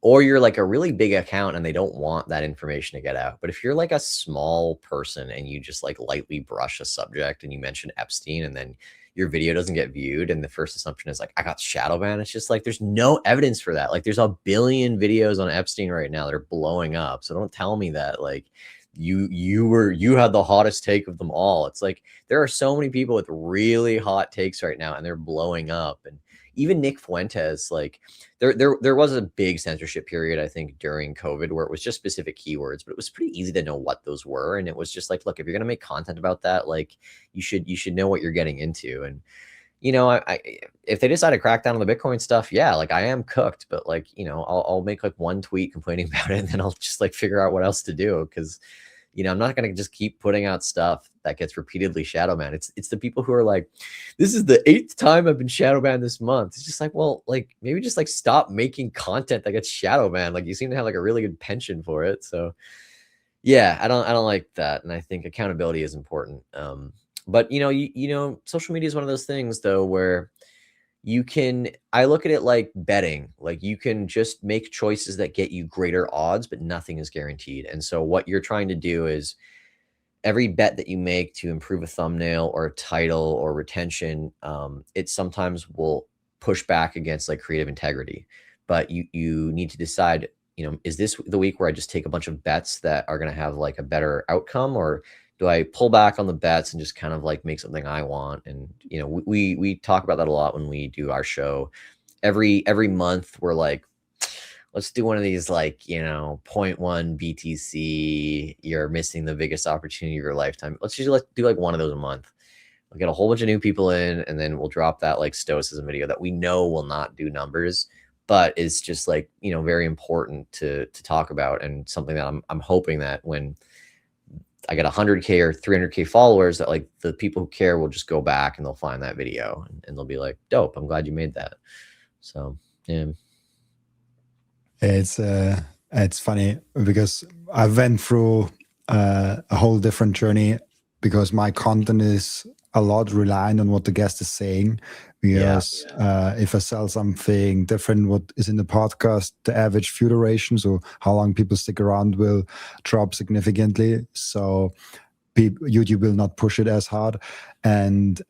or you're, like, a really big account and they don't want that information to get out. But if you're, like, a small person and you just, like, lightly brush a subject and you mention Epstein and then your video doesn't get viewed and the first assumption is like, I got shadow banned. It's just like, there's no evidence for that. Like there's 1 billion videos on Epstein right now that are blowing up. So don't tell me that like you had the hottest take of them all. It's like, there are so many people with really hot takes right now and they're blowing up. And even Nick Fuentes, like there was a big censorship period, I think, during COVID where it was just specific keywords, but it was pretty easy to know what those were. And it was just like, look, if you're going to make content about that, like you should know what you're getting into. And, you know, if they decide to crack down on the Bitcoin stuff, yeah, like I am cooked, but like, you know, I'll make like 1 tweet complaining about it and then I'll just like figure out what else to do. Cause you know, I'm not going to just keep putting out stuff that gets repeatedly shadow banned. It's the people who are like, this is the 8th time I've been shadow banned this month. It's just like, well, like maybe just like stop making content that gets shadow banned. Like you seem to have like a really good penchant for it. So yeah, I don't like that. And I think accountability is important. But you know, social media is one of those things though, where I look at it like betting. Like you can just make choices that get you greater odds, but nothing is guaranteed. And so what you're trying to do is every bet that you make to improve a thumbnail or a title or retention, it sometimes will push back against like creative integrity. But you need to decide, you know, is this the week where I just take a bunch of bets that are going to have like a better outcome, or do I pull back on the bets and just kind of like make something I want? And, you know, we talk about that a lot when we do our show. Every month we're like, let's do one of these, like, you know, 0.1 BTC, you're missing the biggest opportunity of your lifetime. Let's do like one of those a month. We'll get a whole bunch of new people in, and then we'll drop that like Stoicism video that we know will not do numbers, but is just like, you know, very important to talk about, and something that I'm hoping that when I get 100K or 300K followers, that like the people who care will just go back and they'll find that video and they'll be like, dope, I'm glad you made that. So yeah. It's funny because I went through a whole different journey, because my content is a lot reliant on what the guest is saying. Because if I sell something different, what is in the podcast, the average view duration, so how long people stick around, will drop significantly. So YouTube will not push it as hard. And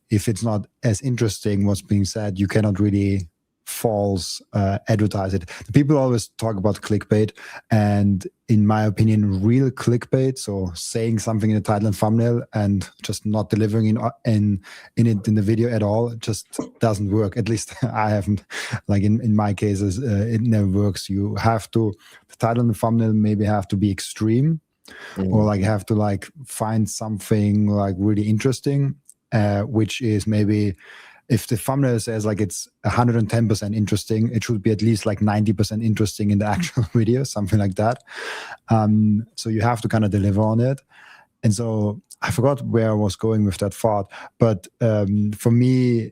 if it's not as interesting what's being said, you cannot really false advertise it. The people always talk about clickbait, and in my opinion, real clickbait, so saying something in the title and thumbnail and just not delivering in the video at all, just doesn't work. At least I haven't, like in my cases, it never works. You have to, the title and the thumbnail maybe have to be extreme, or like have to like find something like really interesting, which is maybe, if the thumbnail says like it's 110% interesting, it should be at least like 90% interesting in the actual video, something like that. So you have to kind of deliver on it. And so I forgot where I was going with that thought, but for me,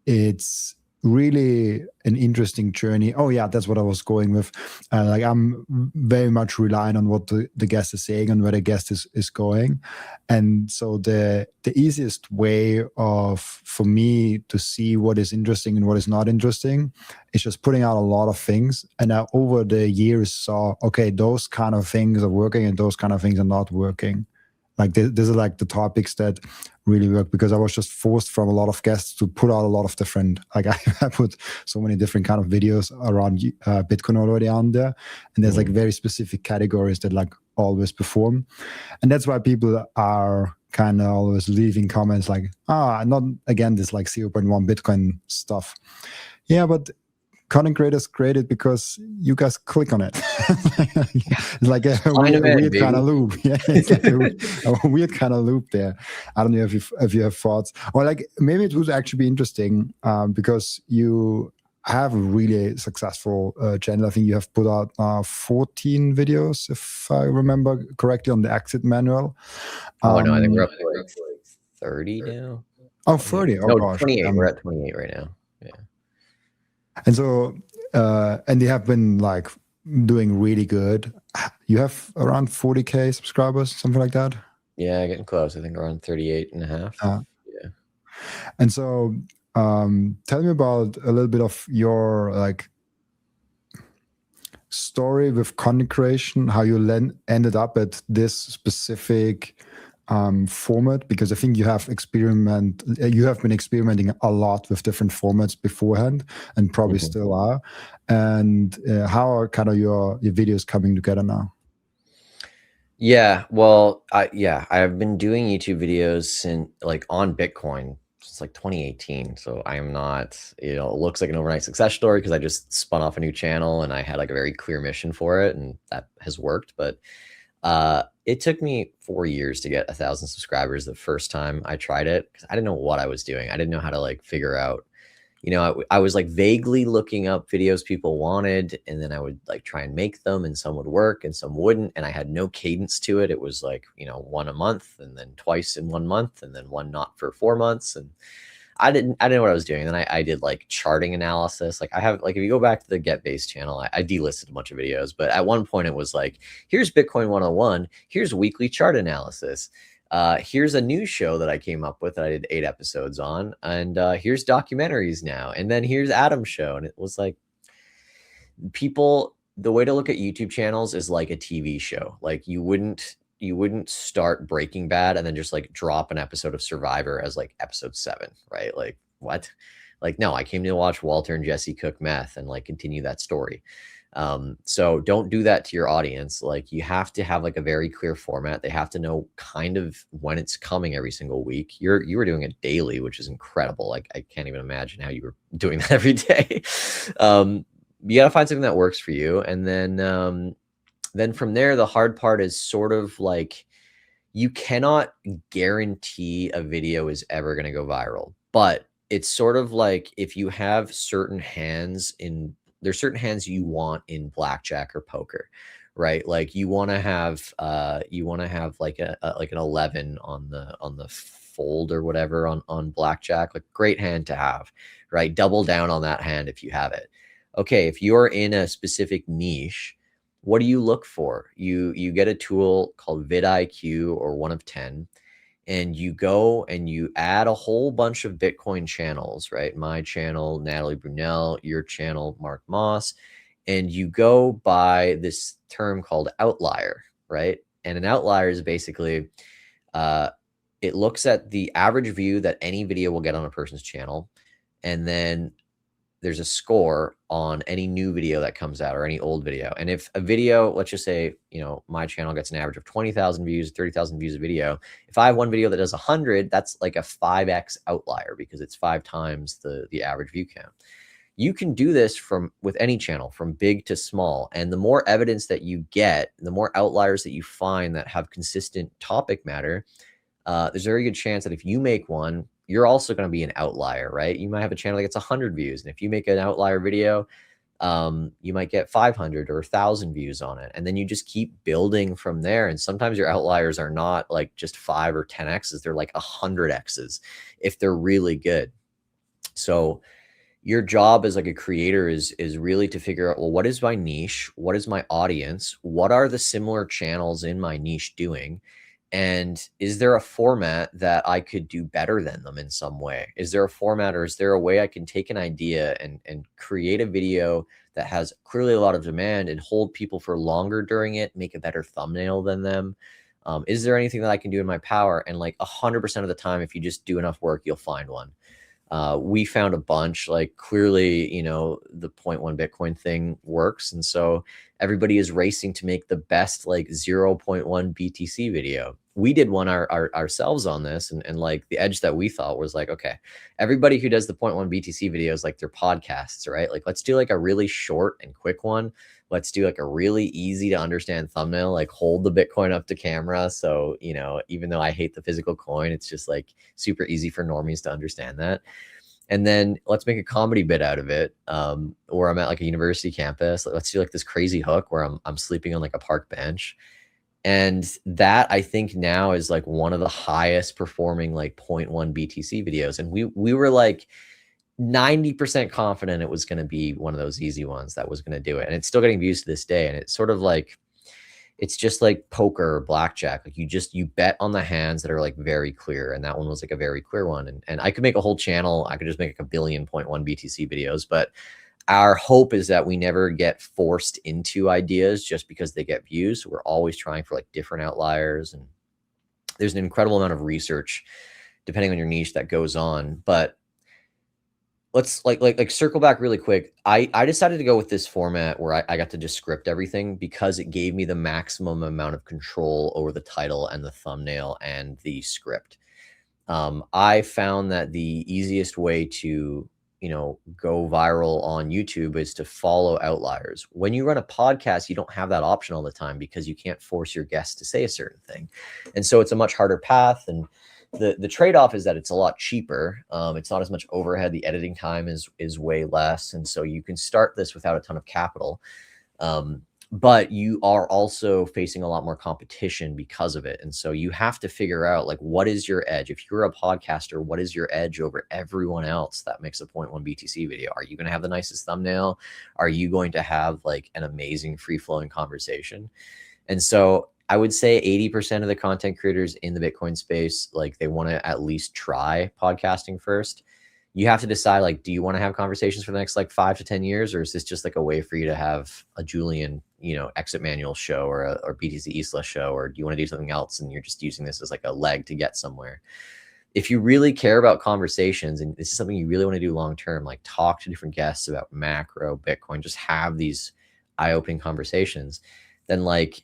it's really an interesting journey. Oh yeah, that's what I was going with. Like I'm very much relying on what the guest is saying and where the guest is going. And so the easiest way for me to see what is interesting and what is not interesting is just putting out a lot of things. And I over the years saw, okay, those kind of things are working and those kind of things are not working. Like these are like the topics that really work, because I was just forced from a lot of guests to put out a lot of different, like I put so many different kind of videos around Bitcoin already on there. And there's like very specific categories that like always perform. And that's why people are kind of always leaving comments like, not again, this like 0.1 Bitcoin stuff. Yeah, but content creators create it because you guys click on it. It's like a weird kind of loop. Yeah, it's like a weird kind of loop there. I don't know if you have thoughts, or like maybe it would actually be interesting because you have a really successful channel. I think you have put out 14 videos, if I remember correctly, on the exit manual. Oh no, I think we're up to like 30 now. Oh, 30. Oh no, gosh. 28. We're at 28 right now. Yeah. And so, and they have been like doing really good. You have around 40K subscribers, something like that? Yeah, getting close. I think around 38 and a half. Yeah. And so, tell me about a little bit of your like story with content creation, how you ended up at this specific format, because I think you have been experimenting a lot with different formats beforehand, and probably still are. And how are kind of your videos coming together now? Yeah, well, I've been doing YouTube videos since like on Bitcoin since like 2018. So I am not, it looks like an overnight success story because I just spun off a new channel and I had like a very clear mission for it, and that has worked. But it took me 4 years to get 1,000 subscribers the first time I tried it, because I didn't know what I was doing. I didn't know how to like figure out, I was like vaguely looking up videos people wanted, and then I would like try and make them, and some would work and some wouldn't. And I had no cadence to it. It was like, one a month, and then twice in 1 month, and then one not for 4 months. And I didn't know what I was doing. And then I did like charting analysis. Like I have, like, if you go back to the Get Base channel, I delisted a bunch of videos, but at one point it was like, here's Bitcoin 101, here's weekly chart analysis. Here's a new show that I came up with that I did 8 episodes on. And here's documentaries now. And then here's Adam's show. And it was like, the way to look at YouTube channels is like a TV show. Like you wouldn't start Breaking Bad and then just like drop an episode of Survivor as like episode 7, right? Like what? Like, no, I came to watch Walter and Jesse cook meth and like continue that story. So don't do that to your audience. Like you have to have like a very clear format. They have to know kind of when it's coming every single week. You were doing it daily, which is incredible. Like I can't even imagine how you were doing that every day. you got to find something that works for you. And then from there, the hard part is sort of like, you cannot guarantee a video is ever going to go viral, but it's sort of like if you have certain hands in, there's certain hands you want in blackjack or poker, right? Like you want to have like like an 11 on the fold or whatever on blackjack, like great hand to have, right? Double down on that hand if you have it. Okay, if you're in a specific niche, what do you look for? You get a tool called vidIQ or 1 of 10, and you go and you add a whole bunch of Bitcoin channels, right? My channel, Natalie Brunel, your channel, Mark Moss, and you go by this term called outlier, right? And an outlier is basically, it looks at the average view that any video will get on a person's channel, and then there's a score on any new video that comes out or any old video. And if a video, let's just say, my channel gets an average of 20,000 views, 30,000 views a video. If I have one video that does 100, that's like a 5x outlier because it's 5 times the average view count. You can do this with any channel, from big to small. And the more evidence that you get, the more outliers that you find that have consistent topic matter, there's a very good chance that if you make one, you're also going to be an outlier, right? You might have a channel that gets 100 views. And if you make an outlier video, you might get 500 or 1,000 views on it. And then you just keep building from there. And sometimes your outliers are not like just 5 or 10Xs. They're like 100Xs if they're really good. So your job as like a creator is really to figure out, well, what is my niche? What is my audience? What are the similar channels in my niche doing? And is there a format that I could do better than them in some way? Is there a format, or is there a way I can take an idea and create a video that has clearly a lot of demand and hold people for longer during it, make a better thumbnail than them? Is there anything that I can do in my power? And like 100% of the time, if you just do enough work, you'll find one. We found a bunch. Like clearly, the 0.1 Bitcoin thing works. And so everybody is racing to make the best like 0.1 BTC video. We did one ourselves on this. And like the edge that we thought was like, okay, everybody who does the 0.1 BTC videos, like their podcasts, right? Like let's do like a really short and quick one. Let's do like a really easy to understand thumbnail, like hold the Bitcoin up to camera. So, even though I hate the physical coin, it's just like super easy for normies to understand that. And then let's make a comedy bit out of it. Or I'm at like a university campus. Let's do like this crazy hook where I'm sleeping on like a park bench. And that I think now is like one of the highest performing like 0.1 BTC videos. And we were like 90% confident it was going to be one of those easy ones that was going to do it. And it's still getting views to this day. And it's sort of like, it's just like poker or blackjack. Like you bet on the hands that are like very clear. And that one was like a very clear one. And I could make a whole channel. I could just make like a billion 0.1 BTC videos, but our hope is that we never get forced into ideas just because they get views. So we're always trying for like different outliers. And there's an incredible amount of research depending on your niche that goes on. But let's like circle back really quick. I decided to go with this format where I got to just script everything because it gave me the maximum amount of control over the title and the thumbnail and the script. I found that the easiest way to, go viral on YouTube is to follow outliers. When you run a podcast, you don't have that option all the time because you can't force your guests to say a certain thing. And so it's a much harder path. And the trade-off is that it's a lot cheaper. It's not as much overhead. The editing time is way less. And so you can start this without a ton of capital. But you are also facing a lot more competition because of it. And so you have to figure out like, what is your edge? If you're a podcaster, what is your edge over everyone else that makes a 0.1 BTC video? Are you going to have the nicest thumbnail? Are you going to have like an amazing free-flowing conversation? And so I would say 80% of the content creators in the Bitcoin space, like they want to at least try podcasting first. You have to decide, like, do you want to have conversations for the next like 5 to 10 years? Or is this just like a way for you to have a Julian, exit manual show or BTC Isla show? Or do you want to do something else and you're just using this as like a leg to get somewhere? If you really care about conversations and this is something you really want to do long-term, like talk to different guests about macro, Bitcoin, just have these eye-opening conversations, then like,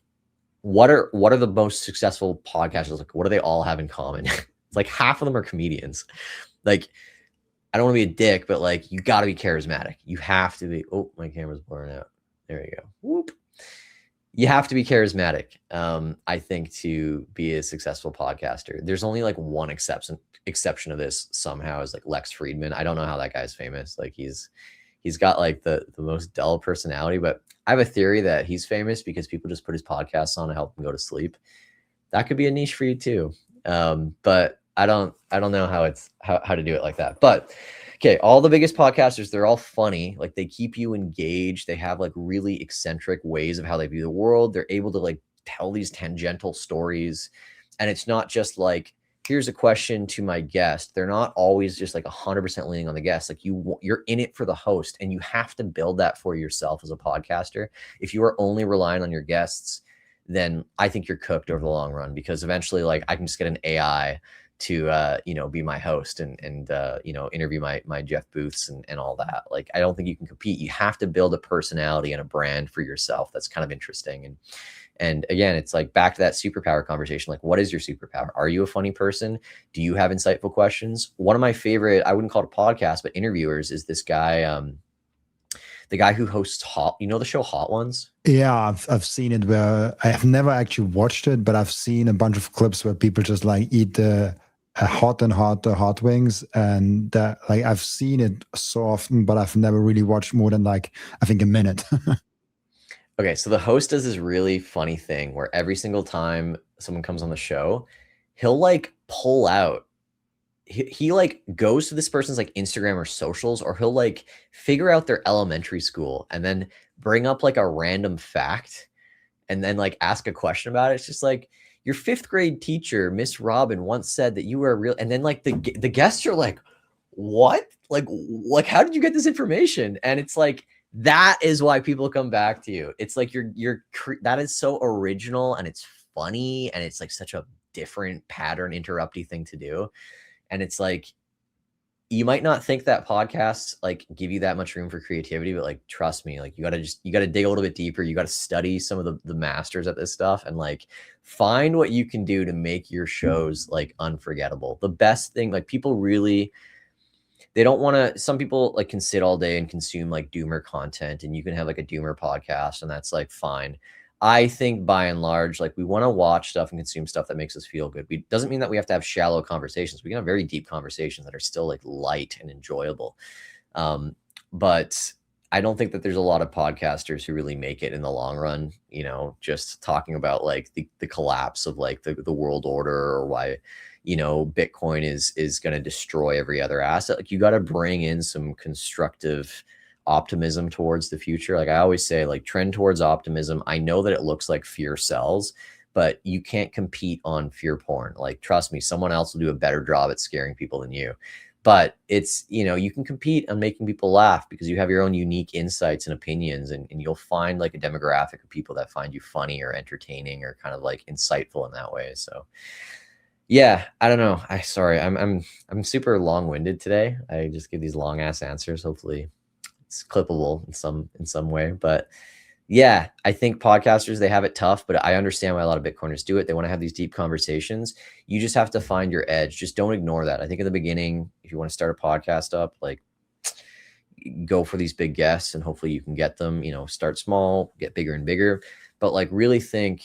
what are the most successful podcasters? Like, what do they all have in common? Like half of them are comedians. Like I don't want to be a dick, but like, you got to be charismatic. You have to be. Oh, my camera's blurring out. There you go. Whoop. You have to be charismatic, I think, to be a successful podcaster. There's only like one exception to this somehow, is like Lex Friedman. I don't know how that guy's famous. Like he's got like the most dull personality, but I have a theory that he's famous because people just put his podcasts on to help him go to sleep. That could be a niche for you too. But I don't know how to do it like that. But okay, all the biggest podcasters, they're all funny. Like they keep you engaged. They have like really eccentric ways of how they view the world. They're able to like tell these tangential stories. And it's not just like, here's a question to my guest. They're not always just like 100% leaning on the guest. Like you're in it for the host, and you have to build that for yourself as a podcaster. If you are only relying on your guests, then I think you're cooked over the long run, because eventually like I can just get an AI to be my host and interview my Jeff Booths and all that. Like I don't think you can compete. You have to build a personality and a brand for yourself that's kind of interesting. And again, it's like back to that superpower conversation. Like, what is your superpower? Are you a funny person? Do you have insightful questions? One of my favorite, I wouldn't call it a podcast, but interviewers, is this guy, the guy who hosts the show Hot Ones? Yeah, I've seen it, where I have never actually watched it, but I've seen a bunch of clips where people just like eat the hot wings, and like I've seen it so often, but I've never really watched more than like I think a minute. Okay, so the host does this really funny thing where every single time someone comes on the show, he'll like pull out. He like goes to this person's like Instagram or socials, or he'll like figure out their elementary school and then bring up like a random fact and then like ask a question about it. It's just like, your 5th grade teacher, Miss Robin, once said that you were a real, and then like the guests are like, what? Like how did you get this information? And it's like, that is why people come back to you. It's like that is so original, and it's funny, and it's like such a different pattern interrupty thing to do. And it's like, you might not think that podcasts like give you that much room for creativity, but like, trust me, like you got to dig a little bit deeper. You got to study some of the masters at this stuff, and like find what you can do to make your shows like unforgettable. The best thing, like people really, they don't want to, some people like can sit all day and consume like doomer content, and you can have like a doomer podcast, and that's like fine. I think by and large, like we want to watch stuff and consume stuff that makes us feel good. Doesn't mean that we have to have shallow conversations. We can have very deep conversations that are still like light and enjoyable. But I don't think that there's a lot of podcasters who really make it in the long run, just talking about like the collapse of like the world order, or why, Bitcoin is going to destroy every other asset. Like you got to bring in some constructive optimism towards the future. Like I always say, like trend towards optimism. I know that it looks like fear sells, but you can't compete on fear porn. Like, trust me, someone else will do a better job at scaring people than you. But it's, you can compete on making people laugh because you have your own unique insights and opinions, and you'll find like a demographic of people that find you funny or entertaining or kind of like insightful in that way. So yeah, I don't know. I'm super long-winded today. I just give these long ass answers. Hopefully it's clippable in some way. But yeah, I think podcasters, they have it tough, but I understand why a lot of Bitcoiners do it. They want to have these deep conversations. You just have to find your edge. Just don't ignore that. I think in the beginning, if you want to start a podcast up, like go for these big guests, and hopefully you can get them, start small, get bigger and bigger, but like really think,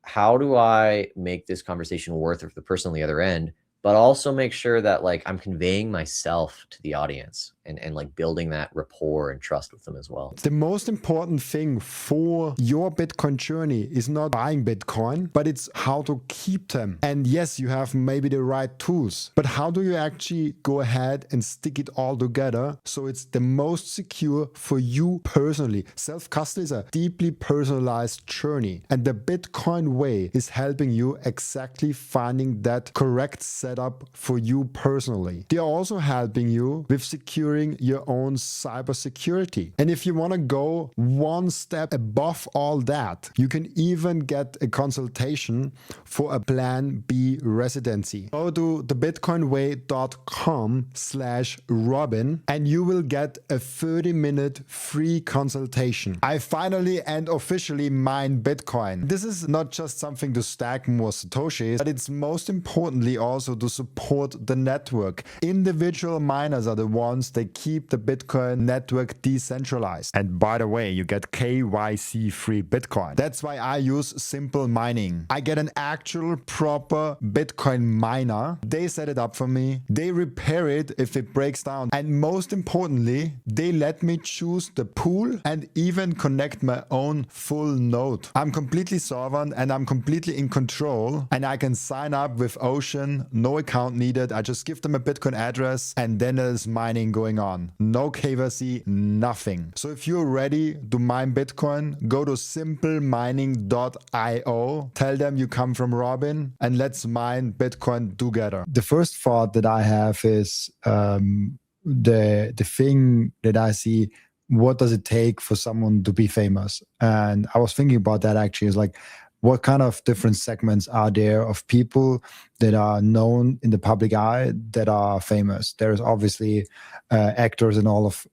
how do I make this conversation worth it for the person on the other end, but also make sure that like I'm conveying myself to the audience and like building that rapport and trust with them as well. The most important thing for your Bitcoin journey is not buying Bitcoin, but it's how to keep them. And yes, you have maybe the right tools, but how do you actually go ahead and stick it all together so it's the most secure for you personally? Self-custody is a deeply personalized journey, and the Bitcoin way is helping you exactly finding that correct setup for you personally. They are also helping you with security securing your own cybersecurity. And if you want to go one step above all that, you can even get a consultation for a Plan B residency. Go to thebitcoinway.com/Robin and you will get a 30-minute free consultation. I finally and officially mine Bitcoin. This is not just something to stack more Satoshis, but it's most importantly also to support the network. Individual miners are the ones that keep the Bitcoin network decentralized. And by the way, you get KYC free Bitcoin. That's why I use Simple Mining. I get an actual proper Bitcoin miner. They set it up for me. They repair it if it breaks down. And most importantly, they let me choose the pool and even connect my own full node. I'm completely sovereign and I'm completely in control, and I can sign up with Ocean, no account needed. I just give them a Bitcoin address and then there's mining going on. No KYC, nothing. So if you're ready to mine Bitcoin, go to simplemining.io, tell them you come from Robin, and let's mine Bitcoin together. The first thought that I have is the thing that I see, what does it take for someone to be famous? And I was thinking about that actually, is like, what kind of different segments are there of people that are known in the public eye that are famous? There's obviously actors and all of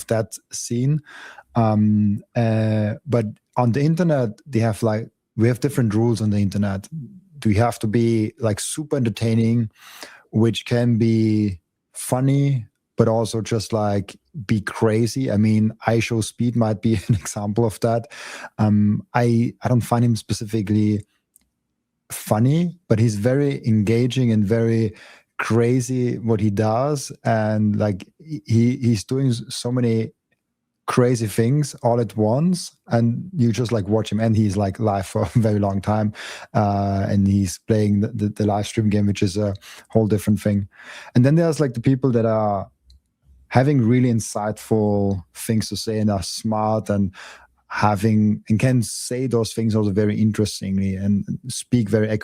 that scene, but on the internet we have different rules on the internet. Do you have to be like super entertaining, which can be funny, but also just like be crazy? I mean, IShowSpeed might be an example of that. I don't find him specifically funny, but he's very engaging and very crazy what he does. And like he's doing so many crazy things all at once, and you just like watch him, and he's like live for a very long time, and he's playing the live stream game, which is a whole different thing. And then there's like the people that are having really insightful things to say and are smart and can say those things also very interestingly and speak very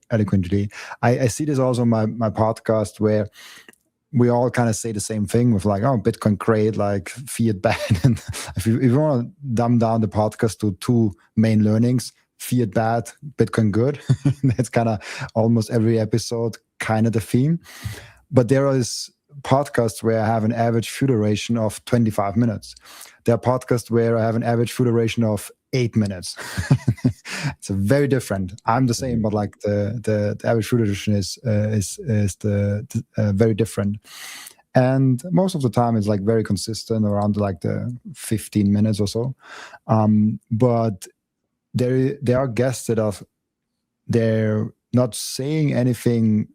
eloquently. I see this also in my podcast, where we all kind of say the same thing with like, oh, Bitcoin great, like fiat bad. And if you want to dumb down the podcast to two main learnings, fiat bad, Bitcoin good. That's kind of almost every episode kind of the theme. But there is podcasts where I have an average view duration of 25 minutes. There are podcasts where I have an average view duration of 8 minutes. It's very different. I'm the same, but like the average view duration is very different. And most of the time it's like very consistent around like the 15 minutes or so. But there are guests that they're not saying anything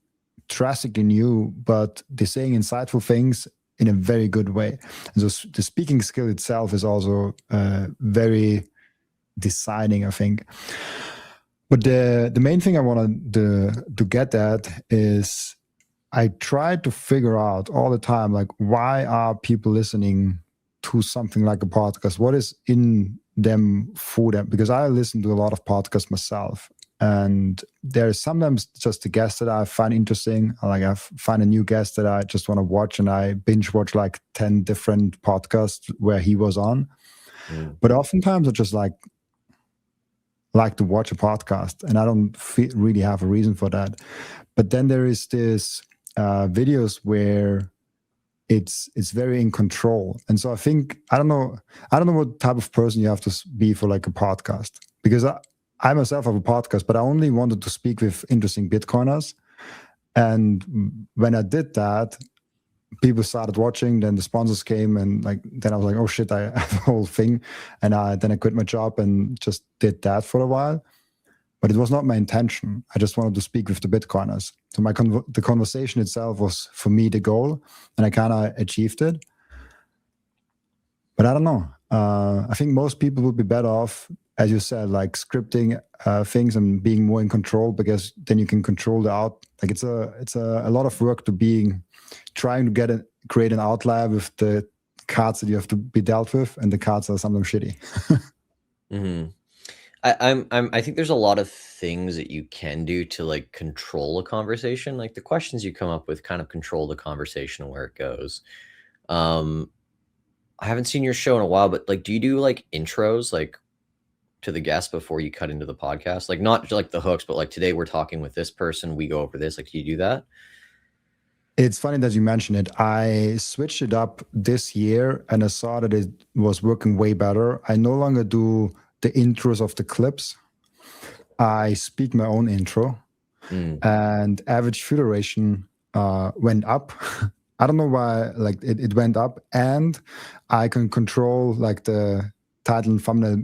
drastically new, but they're saying insightful things in a very good way. And so the speaking skill itself is also very deciding, I think. But the main thing I wanted to get at is I try to figure out all the time, like, why are people listening to something like a podcast? What is in them for them? Because I listen to a lot of podcasts myself, and there's sometimes just a guest that I find interesting. Like I find a new guest that I just want to watch, and I binge watch like 10 different podcasts where he was on. But oftentimes I just like to watch a podcast, and I don't really have a reason for that. But then there is this videos where it's very in control. And so I think, I don't know what type of person you have to be for like a podcast, because I myself have a podcast, but I only wanted to speak with interesting Bitcoiners. And when I did that, people started watching, then the sponsors came, and like then I was like, oh shit, I have a whole thing. And then I quit my job and just did that for a while. But it was not my intention. I just wanted to speak with the Bitcoiners. So the conversation itself was for me the goal, and I kind of achieved it. But I don't know. I think most people would be better off, as you said, like scripting things and being more in control, because then you can control the out. Like it's a lot of work trying to create an outlier with the cards that you have to be dealt with, and the cards are sometimes shitty. Mm-hmm. I think there's a lot of things that you can do to like control a conversation. Like the questions you come up with kind of control the conversation and where it goes. I haven't seen your show in a while, but like, do you do like intros like to the guests before you cut into the podcast? Like not like the hooks, but like today we're talking with this person, we go over this. Like, do you do that? It's funny that you mention it. I switched it up this year and I saw that it was working way better. I no longer do the intros of the clips. I speak my own intro, and average view duration went up. I don't know why, like it went up, and I can control like the title and thumbnail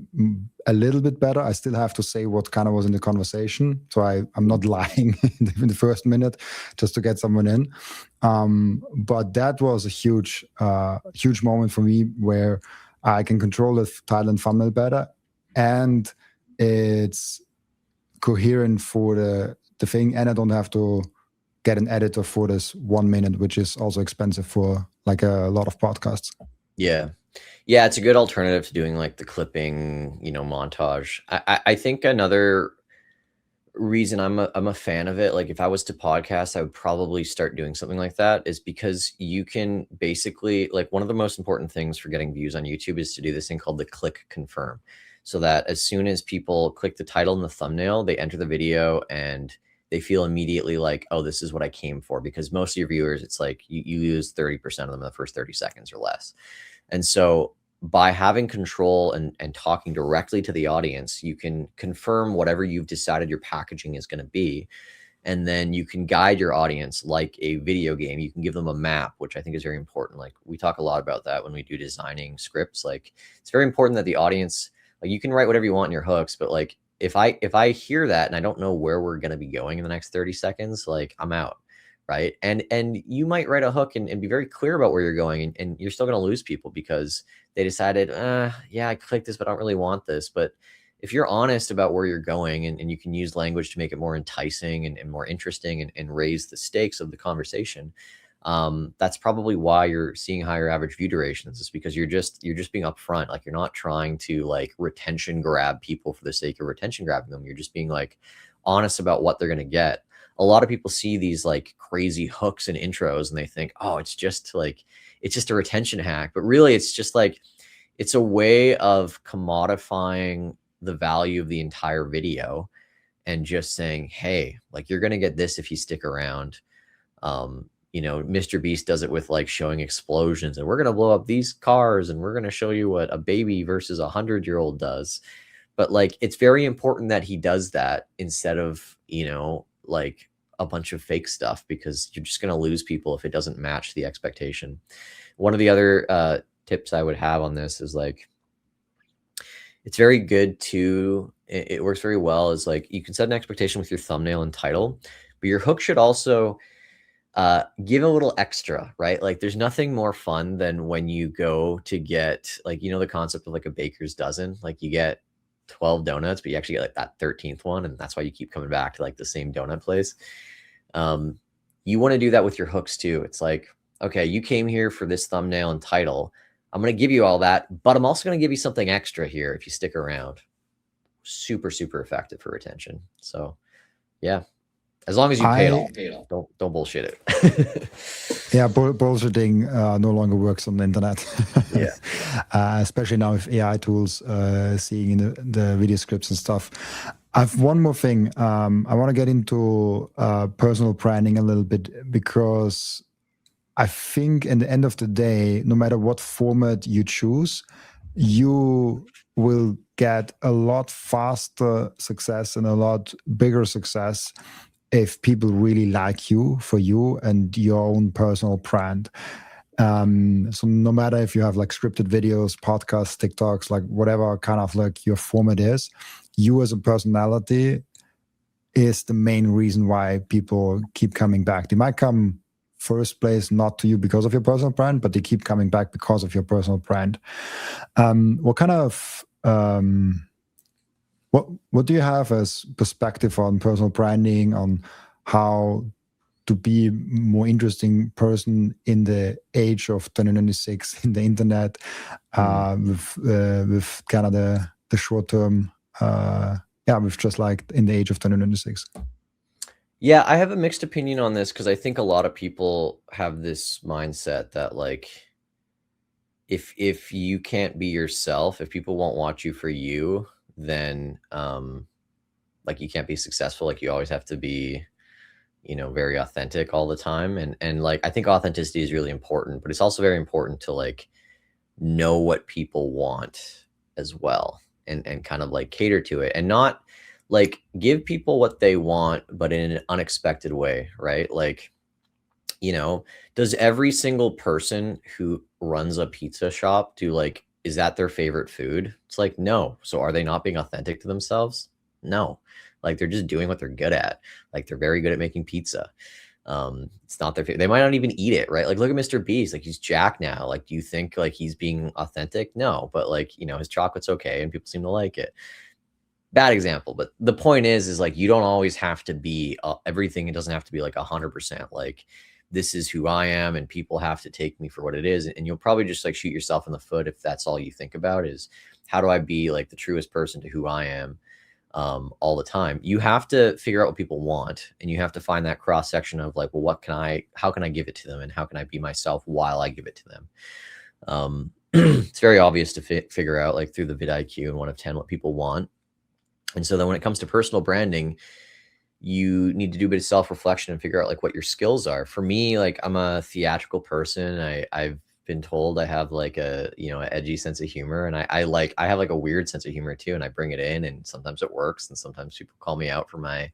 a little bit better. I still have to say what kind of was in the conversation, so I'm not lying in the first minute just to get someone in. But that was a huge moment for me where I can control the title and thumbnail better, and it's coherent for the thing, and I don't have to get an editor for this 1 minute, which is also expensive for like a lot of podcasts. Yeah. Yeah, it's a good alternative to doing like the clipping, you know, montage. I think another reason I'm a fan of it, like if I was to podcast, I would probably start doing something like that, is because you can basically, like, one of the most important things for getting views on YouTube is to do this thing called the click confirm. So that as soon as people click the title and the thumbnail, they enter the video and they feel immediately like, oh, this is what I came for. Because most of your viewers, it's like you lose 30% of them in the first 30 seconds or less. And so by having control and talking directly to the audience, you can confirm whatever you've decided your packaging is going to be. And then you can guide your audience like a video game. You can give them a map, which I think is very important. Like we talk a lot about that when we do designing scripts. Like it's very important that the audience, like, you can write whatever you want in your hooks, but like if I hear that and I don't know where we're going to be going in the next 30 seconds, like I'm out. Right. And you might write a hook and be very clear about where you're going, and you're still going to lose people because they decided, yeah, I clicked this, but I don't really want this. But if you're honest about where you're going, and you can use language to make it more enticing and more interesting, and raise the stakes of the conversation, that's probably why you're seeing higher average view durations. Is because you're just being upfront. Like you're not trying to like retention grab people for the sake of retention grabbing them. You're just being like honest about what they're going to get. A lot of people see these like crazy hooks and intros and they think, oh, it's just a retention hack. But really it's just like, it's a way of commodifying the value of the entire video and just saying, hey, like you're going to get this if you stick around. You know, Mr. Beast does it with like showing explosions, and we're going to blow up these cars, and we're going to show you what a baby versus 100-year-old does. But like, it's very important that he does that instead of, you know, like a bunch of fake stuff, because you're just going to lose people if it doesn't match the expectation. One of the other tips I would have on this is like, it's very good to, it works very well, is like you can set an expectation with your thumbnail and title, but your hook should also give a little extra, right? Like there's nothing more fun than when you go to get, like, you know, the concept of like a baker's dozen, like you get 12 donuts, but you actually get like that 13th one. And that's why you keep coming back to like the same donut place. You want to do that with your hooks too. It's like, okay, you came here for this thumbnail and title. I'm going to give you all that, but I'm also going to give you something extra here if you stick around. Super, super effective for retention. So yeah, as long as you pay it all. Don't bullshit it. Yeah, bullshitting no longer works on the internet. Yeah. Especially now with AI tools, seeing in the video scripts and stuff. I have one more thing. I want to get into personal branding a little bit, because I think in the end of the day, no matter what format you choose, you will get a lot faster success and a lot bigger success if people really like you for you and your own personal brand. So no matter if you have like scripted videos, podcasts, TikToks, like whatever kind of like your format is, you as a personality is the main reason why people keep coming back. They might come first place not to you because of your personal brand, but they keep coming back because of your personal brand. What kind of what do you have as perspective on personal branding, on how to be a more interesting person in the age of 2026 in the internet, with kind of the short term, with just like in the age of 2026? Yeah, I have a mixed opinion on this, because I think a lot of people have this mindset that like if you can't be yourself, if people won't watch you for you, then like you can't be successful. Like you always have to be, you know, very authentic all the time. And like I think authenticity is really important, but it's also very important to like know what people want as well, and kind of like cater to it, and not like give people what they want but in an unexpected way, right? Like, you know, does every single person who runs a pizza shop do like, is that their favorite food? It's like, no. So are they not being authentic to themselves? No. Like they're just doing what they're good at. Like they're very good at making pizza. It's not their favorite. They might not even eat it, right? Like look at Mr. Beast. Like he's Jack now. Like do you think like he's being authentic? No, but like, you know, his chocolate's okay and people seem to like it. Bad example, but the point is like you don't always have to be everything. It doesn't have to be like 100%. Like this is who I am, and people have to take me for what it is. And you'll probably just like shoot yourself in the foot if that's all you think about is how do I be like the truest person to who I am all the time. You have to figure out what people want, and you have to find that cross section of like, well, how can I give it to them, and how can I be myself while I give it to them? It's very obvious to figure out like through the vidIQ and 1 of 10 what people want. And so then when it comes to personal branding, you need to do a bit of self-reflection and figure out like what your skills are. For me, like I'm a theatrical person. I've been told I have like a, you know, an edgy sense of humor, and I have like a weird sense of humor too. And I bring it in, and sometimes it works. And sometimes people call me out for my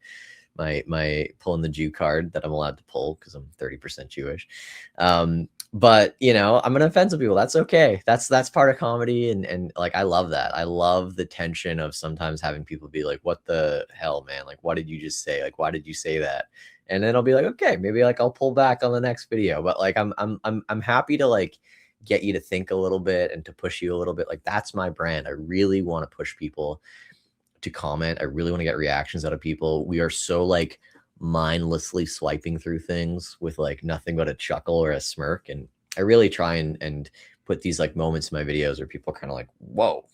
pulling the Jew card that I'm allowed to pull because I'm 30% Jewish. But you know, I'm gonna offend some people. That's okay. That's part of comedy. And like, I love that. I love the tension of sometimes having people be like, what the hell, man? Like, what did you just say? Like, why did you say that? And then I'll be like, okay, maybe like I'll pull back on the next video. But like, I'm happy to like get you to think a little bit and to push you a little bit. Like that's my brand. I really want to push people to comment. I really want to get reactions out of people. We are so like mindlessly swiping through things with like nothing but a chuckle or a smirk. And I really try and put these like moments in my videos where people are kind of like, whoa,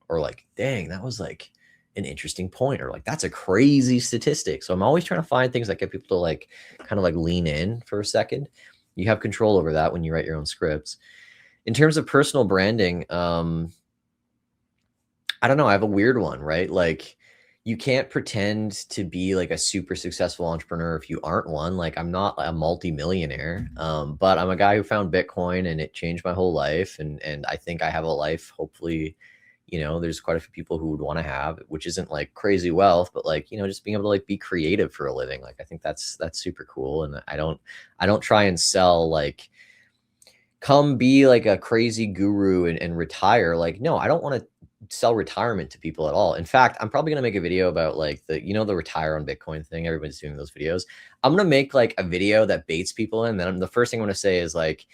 or like, dang, that was like an interesting point, or like, that's a crazy statistic. So I'm always trying to find things that get people to like kind of like lean in for a second. You have control over that when you write your own scripts. In terms of personal branding, I don't know. I have a weird one, right? Like you can't pretend to be like a super successful entrepreneur if you aren't one. Like I'm not a multi-millionaire, but I'm a guy who found Bitcoin and it changed my whole life. And I think I have a life, hopefully, you know, there's quite a few people who would want to have, which isn't like crazy wealth, but like, you know, just being able to like be creative for a living. Like, I think that's super cool. And I don't try and sell like, come be like a crazy guru and retire. Like, no, I don't want to sell retirement to people at all. In fact, I'm probably going to make a video about like the, you know, the retire on Bitcoin thing. Everybody's doing those videos. I'm going to make like a video that baits people in. Then the first thing I'm going to say is like,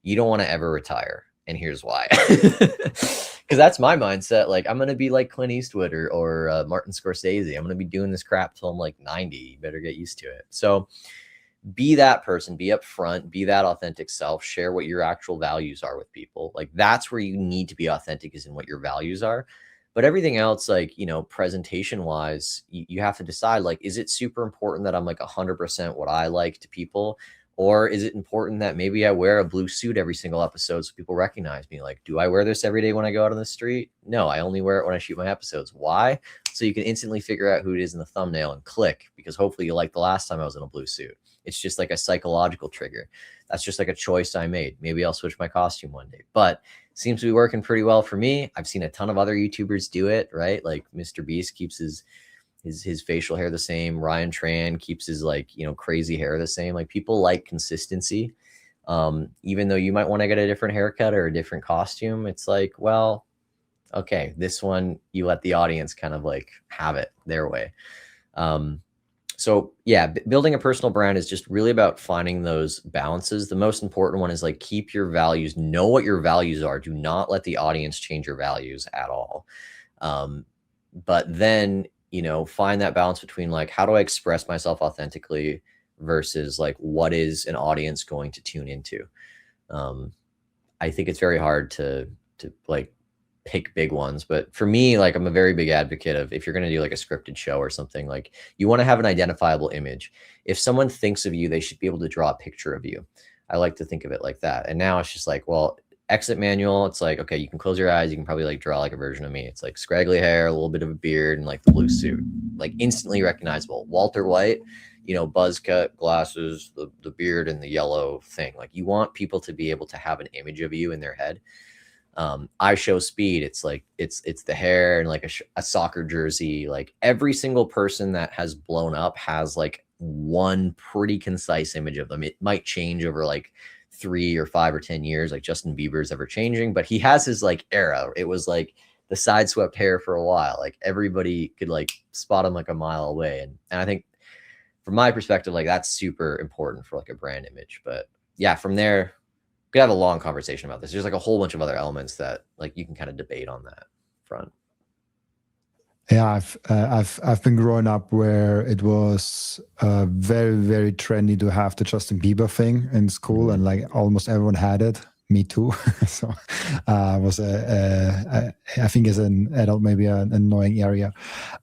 you don't want to ever retire. And here's why. Because that's my mindset. Like, I'm going to be like Clint Eastwood or Martin Scorsese. I'm going to be doing this crap till I'm like 90. You better get used to it. So be that person, be upfront, be that authentic self, share what your actual values are with people. Like that's where you need to be authentic, is in what your values are. But everything else, like, you know, presentation wise, you have to decide, like, is it super important that I'm like 100% what I like to people? Or is it important that maybe I wear a blue suit every single episode so people recognize me? Like, do I wear this every day when I go out on the street? No, I only wear it when I shoot my episodes. Why? So you can instantly figure out who it is in the thumbnail and click, because hopefully you like the last time I was in a blue suit. It's just like a psychological trigger. That's just like a choice I made. Maybe I'll switch my costume one day, but seems to be working pretty well for me. I've seen a ton of other YouTubers do it, right? Like Mr. Beast keeps his facial hair the same. Ryan Tran keeps his like, you know, crazy hair the same. Like people like consistency. Even though you might want to get a different haircut or a different costume, it's like, well, okay, this one, you let the audience kind of like have it their way. So yeah, building a personal brand is just really about finding those balances. The most important one is like, keep your values, know what your values are. Do not let the audience change your values at all. But then, you know, find that balance between like, how do I express myself authentically versus like, what is an audience going to tune into? I think it's very hard to like pick big ones, but for me, like, I'm a very big advocate of, if you're going to do like a scripted show or something, like you want to have an identifiable image. If someone thinks of you, they should be able to draw a picture of you. I like to think of it like that. And now it's just like, well, exit manual. It's like, okay, you can close your eyes. You can probably like draw like a version of me. It's like scraggly hair, a little bit of a beard, and like the blue suit, like instantly recognizable. Walter White, buzz cut, glasses, the beard, and the yellow thing. Like, you want people to be able to have an image of you in their head. I Show Speed. It's like it's the hair and like a soccer jersey. Like, every single person that has blown up has like one pretty concise image of them. It might change over like 3 or 5 or 10 years, like Justin Bieber's ever changing, but he has his like era. It was like the side swept hair for a while. Like, everybody could like spot him like a mile away. And I think from my perspective, like, that's super important for like a brand image. But yeah, from there, we could have a long conversation about this. There's like a whole bunch of other elements that like you can kind of debate on that front. Yeah, I've been growing up where it was very, very trendy to have the Justin Bieber thing in school, and like almost everyone had it. Me too. So was I think as an adult maybe an annoying area.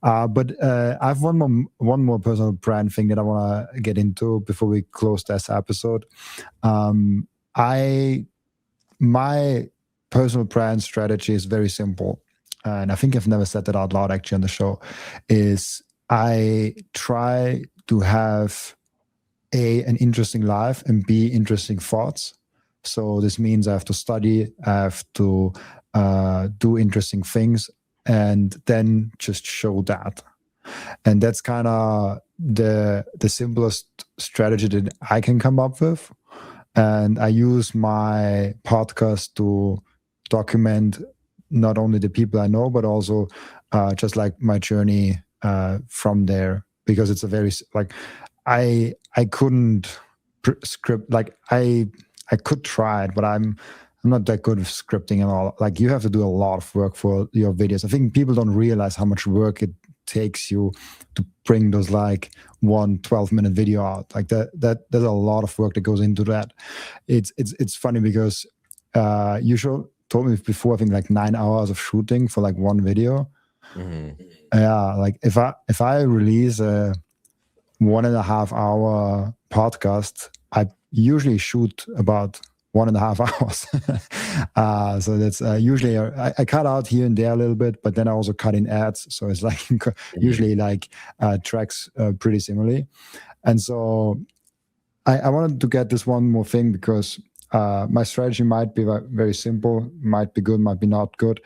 But I have one more personal brand thing that I want to get into before we close this episode. My personal brand strategy is very simple. And I think I've never said that out loud actually on the show, is I try to have an interesting life and B, interesting thoughts. So this means I have to study, I have to do interesting things, and then just show that. And that's kind of the simplest strategy that I can come up with. And I use my podcast to document not only the people I know, but also just like my journey from there, because it's a very like I couldn't script, like I could try it, but I'm not that good with scripting and all. Like, you have to do a lot of work for your videos. I think people don't realize how much work it takes you to bring those like 12-minute video out. Like that there's a lot of work that goes into that. It's funny because you told me before, I think like 9 hours of shooting for like one video. Yeah, like if I release a 1.5 hour podcast, I usually shoot about 1.5 hours. So that's usually I cut out here and there a little bit, but then I also cut in ads. So it's like usually like tracks pretty similarly. And so I wanted to get this one more thing, because my strategy might be very simple, might be good, might be not good.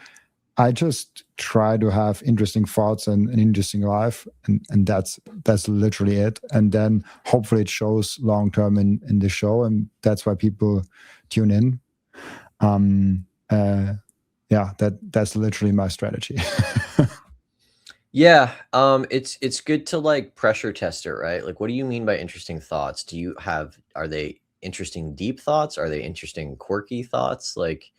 I just try to have interesting thoughts and an interesting life, and that's literally it. And then hopefully it shows long term in the show, and that's why people tune in. Yeah, that's literally my strategy. Yeah, it's good to like pressure test it, right? Like, what do you mean by interesting thoughts? Are they interesting deep thoughts? Are they interesting quirky thoughts? Like,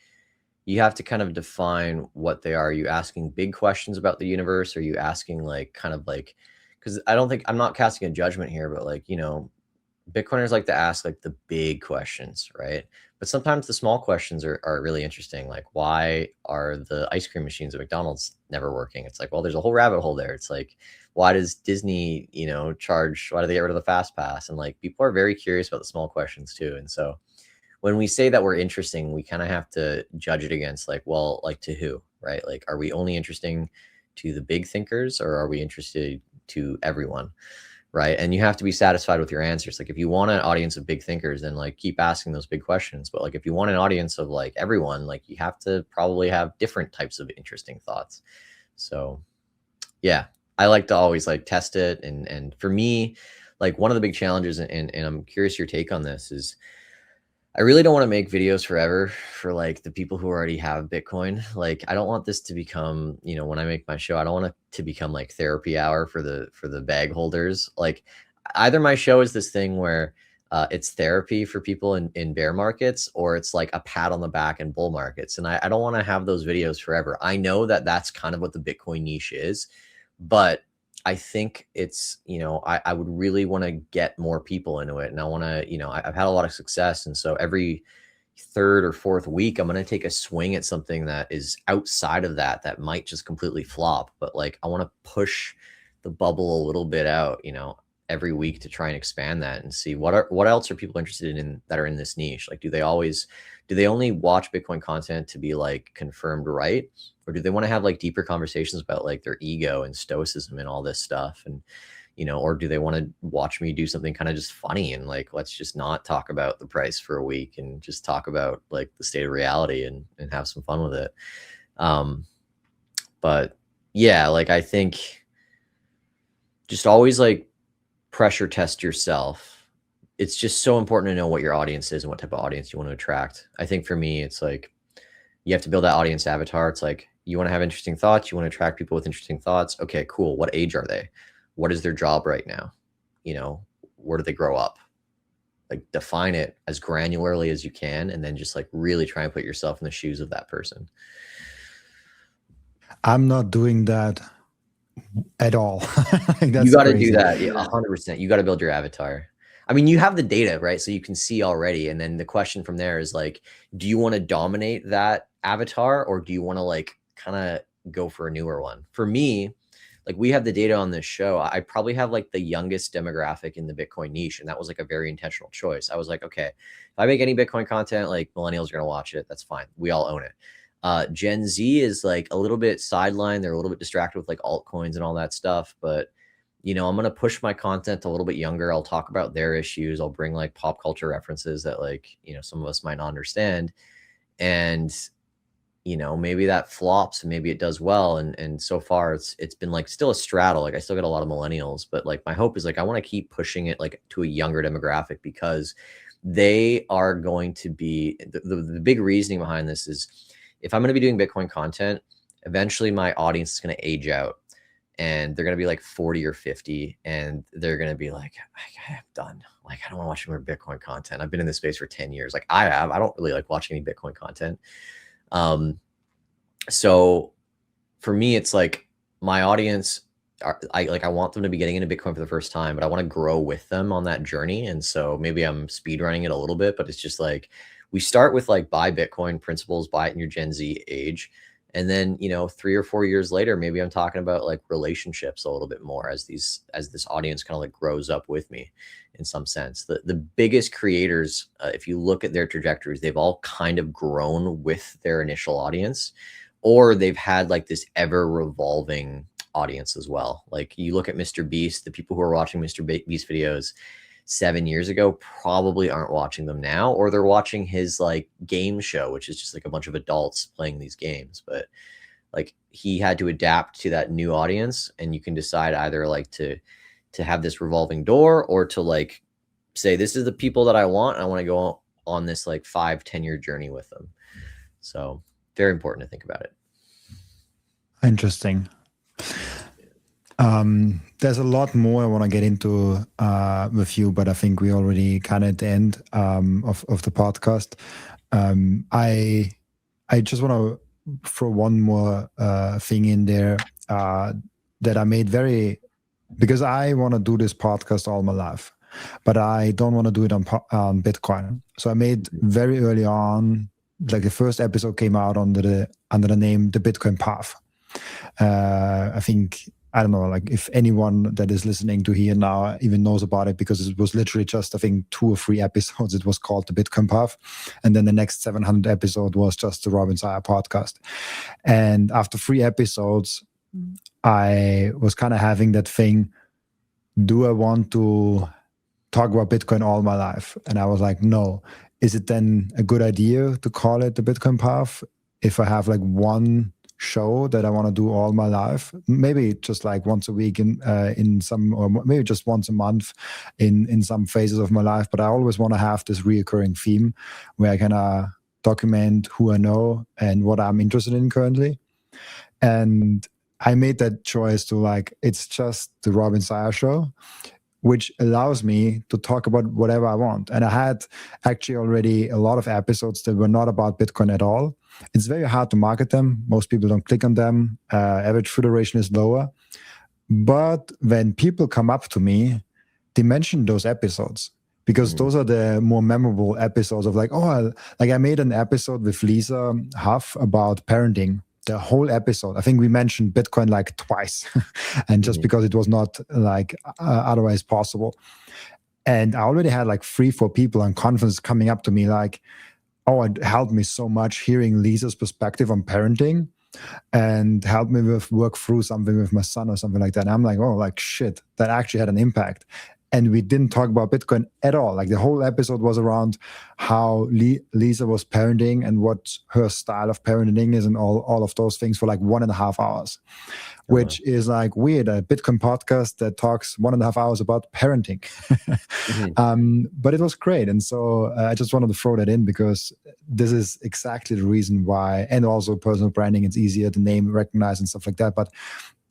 you have to kind of define what they are. Are you asking big questions about the universe? Are you asking like kind of like, because I'm not casting a judgment here, but like, Bitcoiners like to ask like the big questions, right? But sometimes the small questions are really interesting. Like, why are the ice cream machines at McDonald's never working? It's like, well, there's a whole rabbit hole there. It's like, why does Disney, why do they get rid of the fast pass? And like, people are very curious about the small questions too. And so when we say that we're interesting, we kind of have to judge it against like, well, like to who, right? Like, are we only interesting to the big thinkers, or are we interested to everyone? Right. And you have to be satisfied with your answers. Like, if you want an audience of big thinkers, then like keep asking those big questions. But like, if you want an audience of like everyone, like you have to probably have different types of interesting thoughts. So yeah, I like to always like test it. And for me, like one of the big challenges, and I'm curious your take on this, is I really don't want to make videos forever for like the people who already have Bitcoin. Like, I don't want this to become, when I make my show, I don't want it to become like therapy hour for the bag holders. Like, either my show is this thing where it's therapy for people in bear markets, or it's like a pat on the back in bull markets. And I don't want to have those videos forever. I know that that's kind of what the Bitcoin niche is, but I think it's, I would really want to get more people into it. And I want to, I've had a lot of success. And so every third or fourth week, I'm going to take a swing at something that is outside of that might just completely flop. But like, I want to push the bubble a little bit out, every week to try and expand that and see what else are people interested in that are in this niche. Like, do they only watch Bitcoin content to be like confirmed right, or do they want to have like deeper conversations about like their ego and stoicism and all this stuff? And or do they want to watch me do something kind of just funny and like, let's just not talk about the price for a week and just talk about like the state of reality and have some fun with it. But yeah, like, I think just always like pressure test yourself. It's just so important to know what your audience is and what type of audience you want to attract. I think for me, it's like, you have to build that audience avatar. It's like, you want to have interesting thoughts. You want to attract people with interesting thoughts. Okay, cool. What age are they? What is their job right now? Where do they grow up? Like, define it as granularly as you can, and then just like really try and put yourself in the shoes of that person. I'm not doing that at all. You got to do that. Yeah, 100%. You got to build your avatar. I mean, you have the data, right? So you can see already. And then the question from there is like, do you want to dominate that avatar, or do you want to like kind of go for a newer one? For me, like, we have the data on this show. I probably have like the youngest demographic in the Bitcoin niche. And that was like a very intentional choice. I was like, okay, if I make any Bitcoin content, like, millennials are going to watch it. That's fine. We all own it. Gen Z is like a little bit sidelined. They're a little bit distracted with like altcoins and all that stuff. But, I'm going to push my content a little bit younger. I'll talk about their issues. I'll bring like pop culture references that like, some of us might not understand. And, maybe that flops and maybe it does well. And so far it's been like still a straddle. Like, I still get a lot of millennials, but like, my hope is like, I want to keep pushing it like to a younger demographic, because they are going to be the big reasoning behind this is, if I'm going to be doing Bitcoin content, eventually my audience is going to age out and they're going to be like 40 or 50. And they're going to be like, I'm done. Like, I don't want to watch more Bitcoin content. I've been in this space for 10 years. Like, I don't really like watching any Bitcoin content. So for me, it's like, my audience, I want them to be getting into Bitcoin for the first time, but I want to grow with them on that journey. And so maybe I'm speed running it a little bit, but it's just like, we start with like, buy Bitcoin principles, buy it in your Gen Z age. And then, 3 or 4 years later, maybe I'm talking about like relationships a little bit more as this audience kind of like grows up with me in some sense. The biggest creators, if you look at their trajectories, they've all kind of grown with their initial audience, or they've had like this ever revolving audience as well. Like, you look at Mr. Beast, the people who are watching Mr. Beast videos 7 years ago probably aren't watching them now, or they're watching his like game show, which is just like a bunch of adults playing these games. But like, he had to adapt to that new audience, and you can decide either like to have this revolving door, or to like say, this is the people that I want, and I want to go on this like 5-10 year journey with them. So very important to think about it. Interesting. There's a lot more I want to get into with you, but I think we already kind of at the end of the podcast. I just want to throw one more thing in there that I made because I want to do this podcast all my life, but I don't want to do it on Bitcoin. So I made very early on, like the first episode came out under the name The Bitcoin Path. I think, I don't know, like if anyone that is listening to here now even knows about it, because it was literally just, I think, 2 or 3 episodes. It was called The Bitcoin Path. And then the next 700 episode was just the Robin Seyr podcast. And after 3 episodes, I was kind of having that thing, do I want to talk about Bitcoin all my life? And I was like, no. Is it then a good idea to call it The Bitcoin Path if I have like one show that I want to do all my life? Maybe just like once a week in some, or maybe just once a month in some phases of my life. But I always want to have this reoccurring theme where I can document who I know and what I'm interested in currently. And I made that choice to like, it's just the Robin Seyr show, which allows me to talk about whatever I want. And I had actually already a lot of episodes that were not about Bitcoin at all. It's very hard to market them. Most people don't click on them. Average view duration is lower. But when people come up to me, they mention those episodes, because those are the more memorable episodes of like, I made an episode with Lisa Huff about parenting the whole episode. I think we mentioned Bitcoin like twice, and just because it was not like otherwise possible. And I already had like 3-4 people on conference coming up to me like, oh, it helped me so much hearing Lisa's perspective on parenting, and helped me with work through something with my son or something like that. And I'm like, oh, like shit, that actually had an impact. And we didn't talk about Bitcoin at all. Like the whole episode was around how Lisa was parenting and what her style of parenting is and all of those things for like 1.5 hours, which is like weird. A Bitcoin podcast that talks 1.5 hours about parenting. But it was great. And so I just wanted to throw that in because this is exactly the reason why, and also personal branding, it's easier to name, recognize and stuff like that. But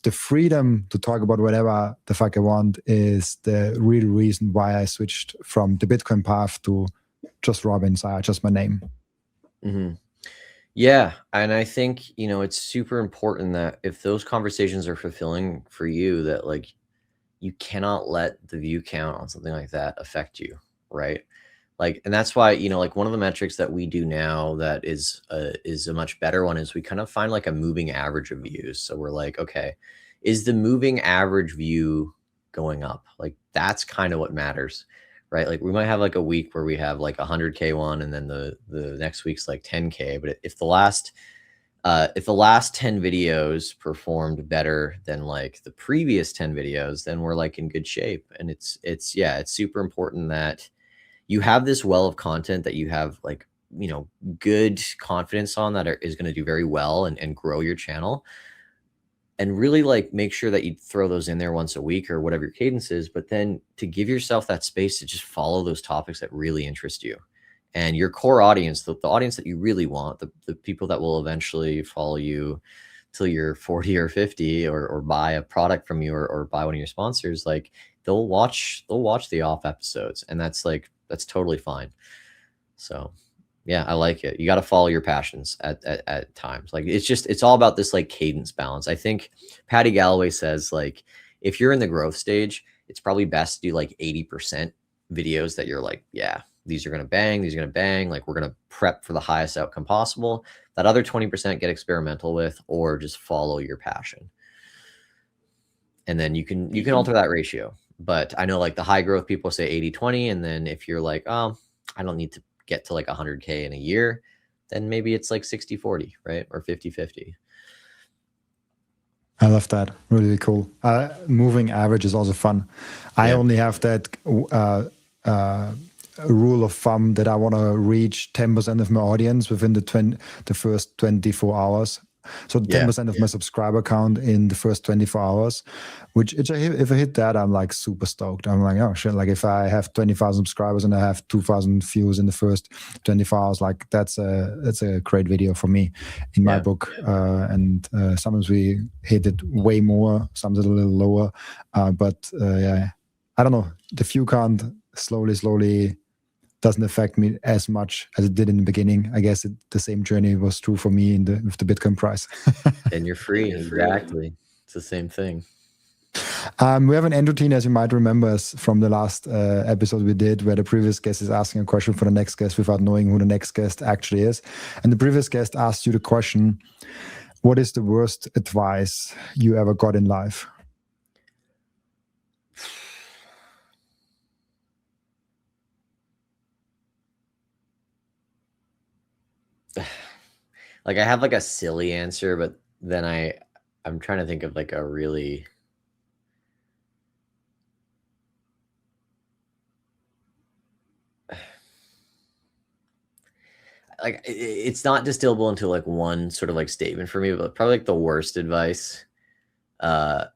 the freedom to talk about whatever the fuck I want is the real reason why I switched from the Bitcoin path to just Robin Seyr, just my name. Yeah. And I think, it's super important that if those conversations are fulfilling for you, that like you cannot let the view count on something like that affect you. Right. Like, and that's why, like one of the metrics that we do now that is a much better one is we kind of find like a moving average of views. So we're like, okay, is the moving average view going up? Like that's kind of what matters, right? Like we might have like a week where we have like 100K one, and then the next week's like 10K. But if the last 10 videos performed better than like the previous 10 videos, then we're like in good shape. And it's super important that you have this well of content that you have like, good confidence on that is going to do very well and grow your channel, and really like make sure that you throw those in there once a week or whatever your cadence is, but then to give yourself that space to just follow those topics that really interest you and your core audience, the audience that you really want, the people that will eventually follow you till you're 40 or 50 or buy a product from you or buy one of your sponsors. Like they'll watch the off episodes, and that's totally fine. So yeah, I like it. You got to follow your passions at times. Like it's all about this like cadence balance. I think Patty Galloway says like, if you're in the growth stage, it's probably best to do like 80% videos that you're like, yeah, these are going to bang. These are going to bang. Like we're going to prep for the highest outcome possible. That other 20% get experimental with, or just follow your passion. And then you can alter that ratio. But I know like the high growth people say 80-20. And then if you're like, oh, I don't need to get to like 100K in a year, then maybe it's like 60-40, right? Or 50-50. I love that. Really cool. Moving average is also fun. I only have that rule of thumb that I want to reach 10% of my audience within the first 24 hours. So 10% of my subscriber count in the first 24 hours, which if I hit that, I'm like super stoked. I'm like, oh shit, like if I have 20,000 subscribers and I have 2,000 views in the first 24 hours, like that's a great video for me in my book. And sometimes we hit it way more, sometimes a little lower. But I don't know, the view count slowly doesn't affect me as much as it did in the beginning. I guess the same journey was true for me with the Bitcoin price. And you're free. Exactly. It's the same thing. We have an end routine, as you might remember from the last episode we did, where the previous guest is asking a question for the next guest without knowing who the next guest actually is. And the previous guest asked you the question, what is the worst advice you ever got in life? Like I have like a silly answer, but then I'm trying to think of like a really like it's not distillable into like one sort of like statement for me, but probably like the worst advice that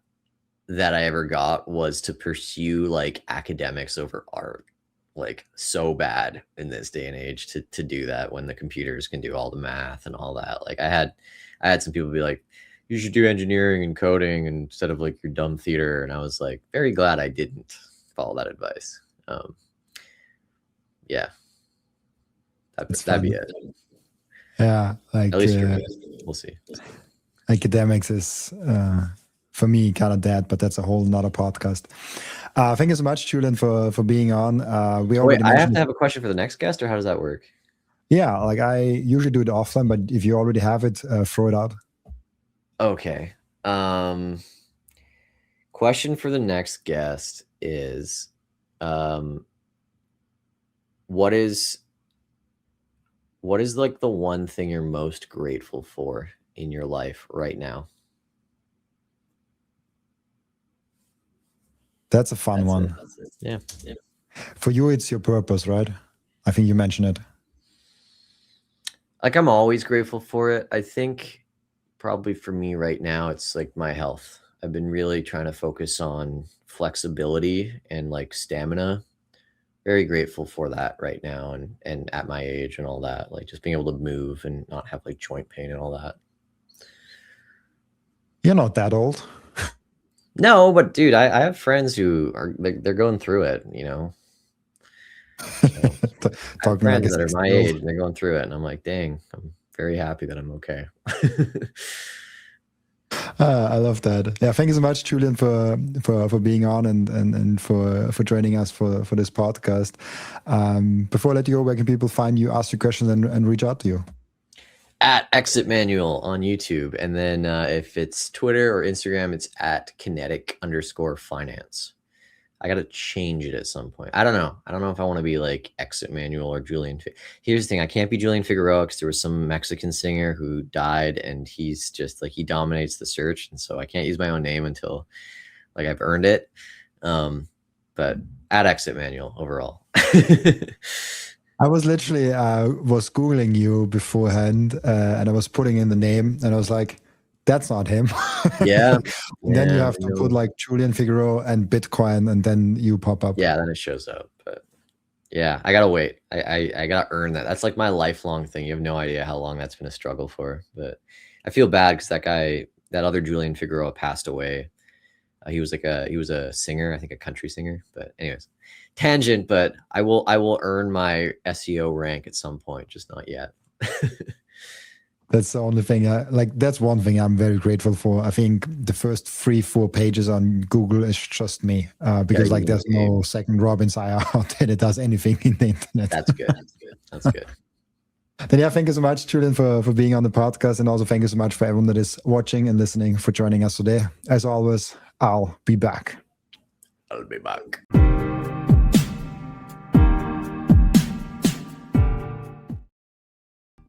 I ever got was to pursue like academics over art. Like so bad in this day and age to do that when the computers can do all the math and all that. Like I had some people be like, you should do engineering and coding instead of like your dumb theater. And I was like, very glad I didn't follow that advice. That'd be it. Yeah. Like at least we'll see. Academics is for me kind of dead, but that's a whole nother podcast. Thank you so much, Julian, for being on. Wait, I have to have a question for the next guest, or how does that work? Yeah, like I usually do it offline, but if you already have it, throw it out. Okay. Question for the next guest is, what is like the one thing you're most grateful for in your life right now? That's a fun one. That's it. Yeah. For you, it's your purpose, right? I think you mentioned it. Like, I'm always grateful for it. I think probably for me right now, it's like my health. I've been really trying to focus on flexibility and like stamina. Very grateful for that right now, and at my age and all that, like just being able to move and not have like joint pain and all that. You're not that old. No, but dude, I have friends who are they're going through it, you know. I have Talking like friends that are my 6-year-old. age and they're going through it, and I'm like, dang, I'm very happy that I'm okay. I love that. Yeah, thank you so much, Julian, for being on and for joining us for this podcast. Before I let you go, where can people find you, ask you questions, and reach out to you? At Exit Manual on YouTube, and then if it's Twitter or Instagram, it's at kinetic_finance. I got to change it at some point. I don't know if I want to be like Exit Manual or Julian. Here's the thing. I can't be Julian Figueroa because there was some Mexican singer who died, and he's just like, he dominates the search. And so I can't use my own name until like I've earned it. But at Exit Manual overall. I was literally was Googling you beforehand, and I was putting in the name, and I was like, that's not him. Yeah. And then you have to put like Julian Figueroa and Bitcoin, and then you pop up. Yeah, then it shows up. But yeah, I gotta wait. I gotta earn that. That's like my lifelong thing. You have no idea how long that's been a struggle for. But I feel bad because that other Julian Figueroa passed away. He was a singer, I think a country singer. But anyways, tangent. But I will earn my SEO rank at some point, just not yet. That's the only thing that's one thing I'm very grateful for. I think the first 3-4 pages on Google is just me, because there's no second Robin Seyr out there that does anything in the internet. That's good. That's good. Then yeah, thank you so much, Julian, for being on the podcast, and also thank you so much for everyone that is watching and listening for joining us today. As always, I'll be back.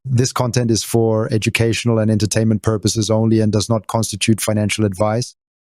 This content is for educational and entertainment purposes only and does not constitute financial advice.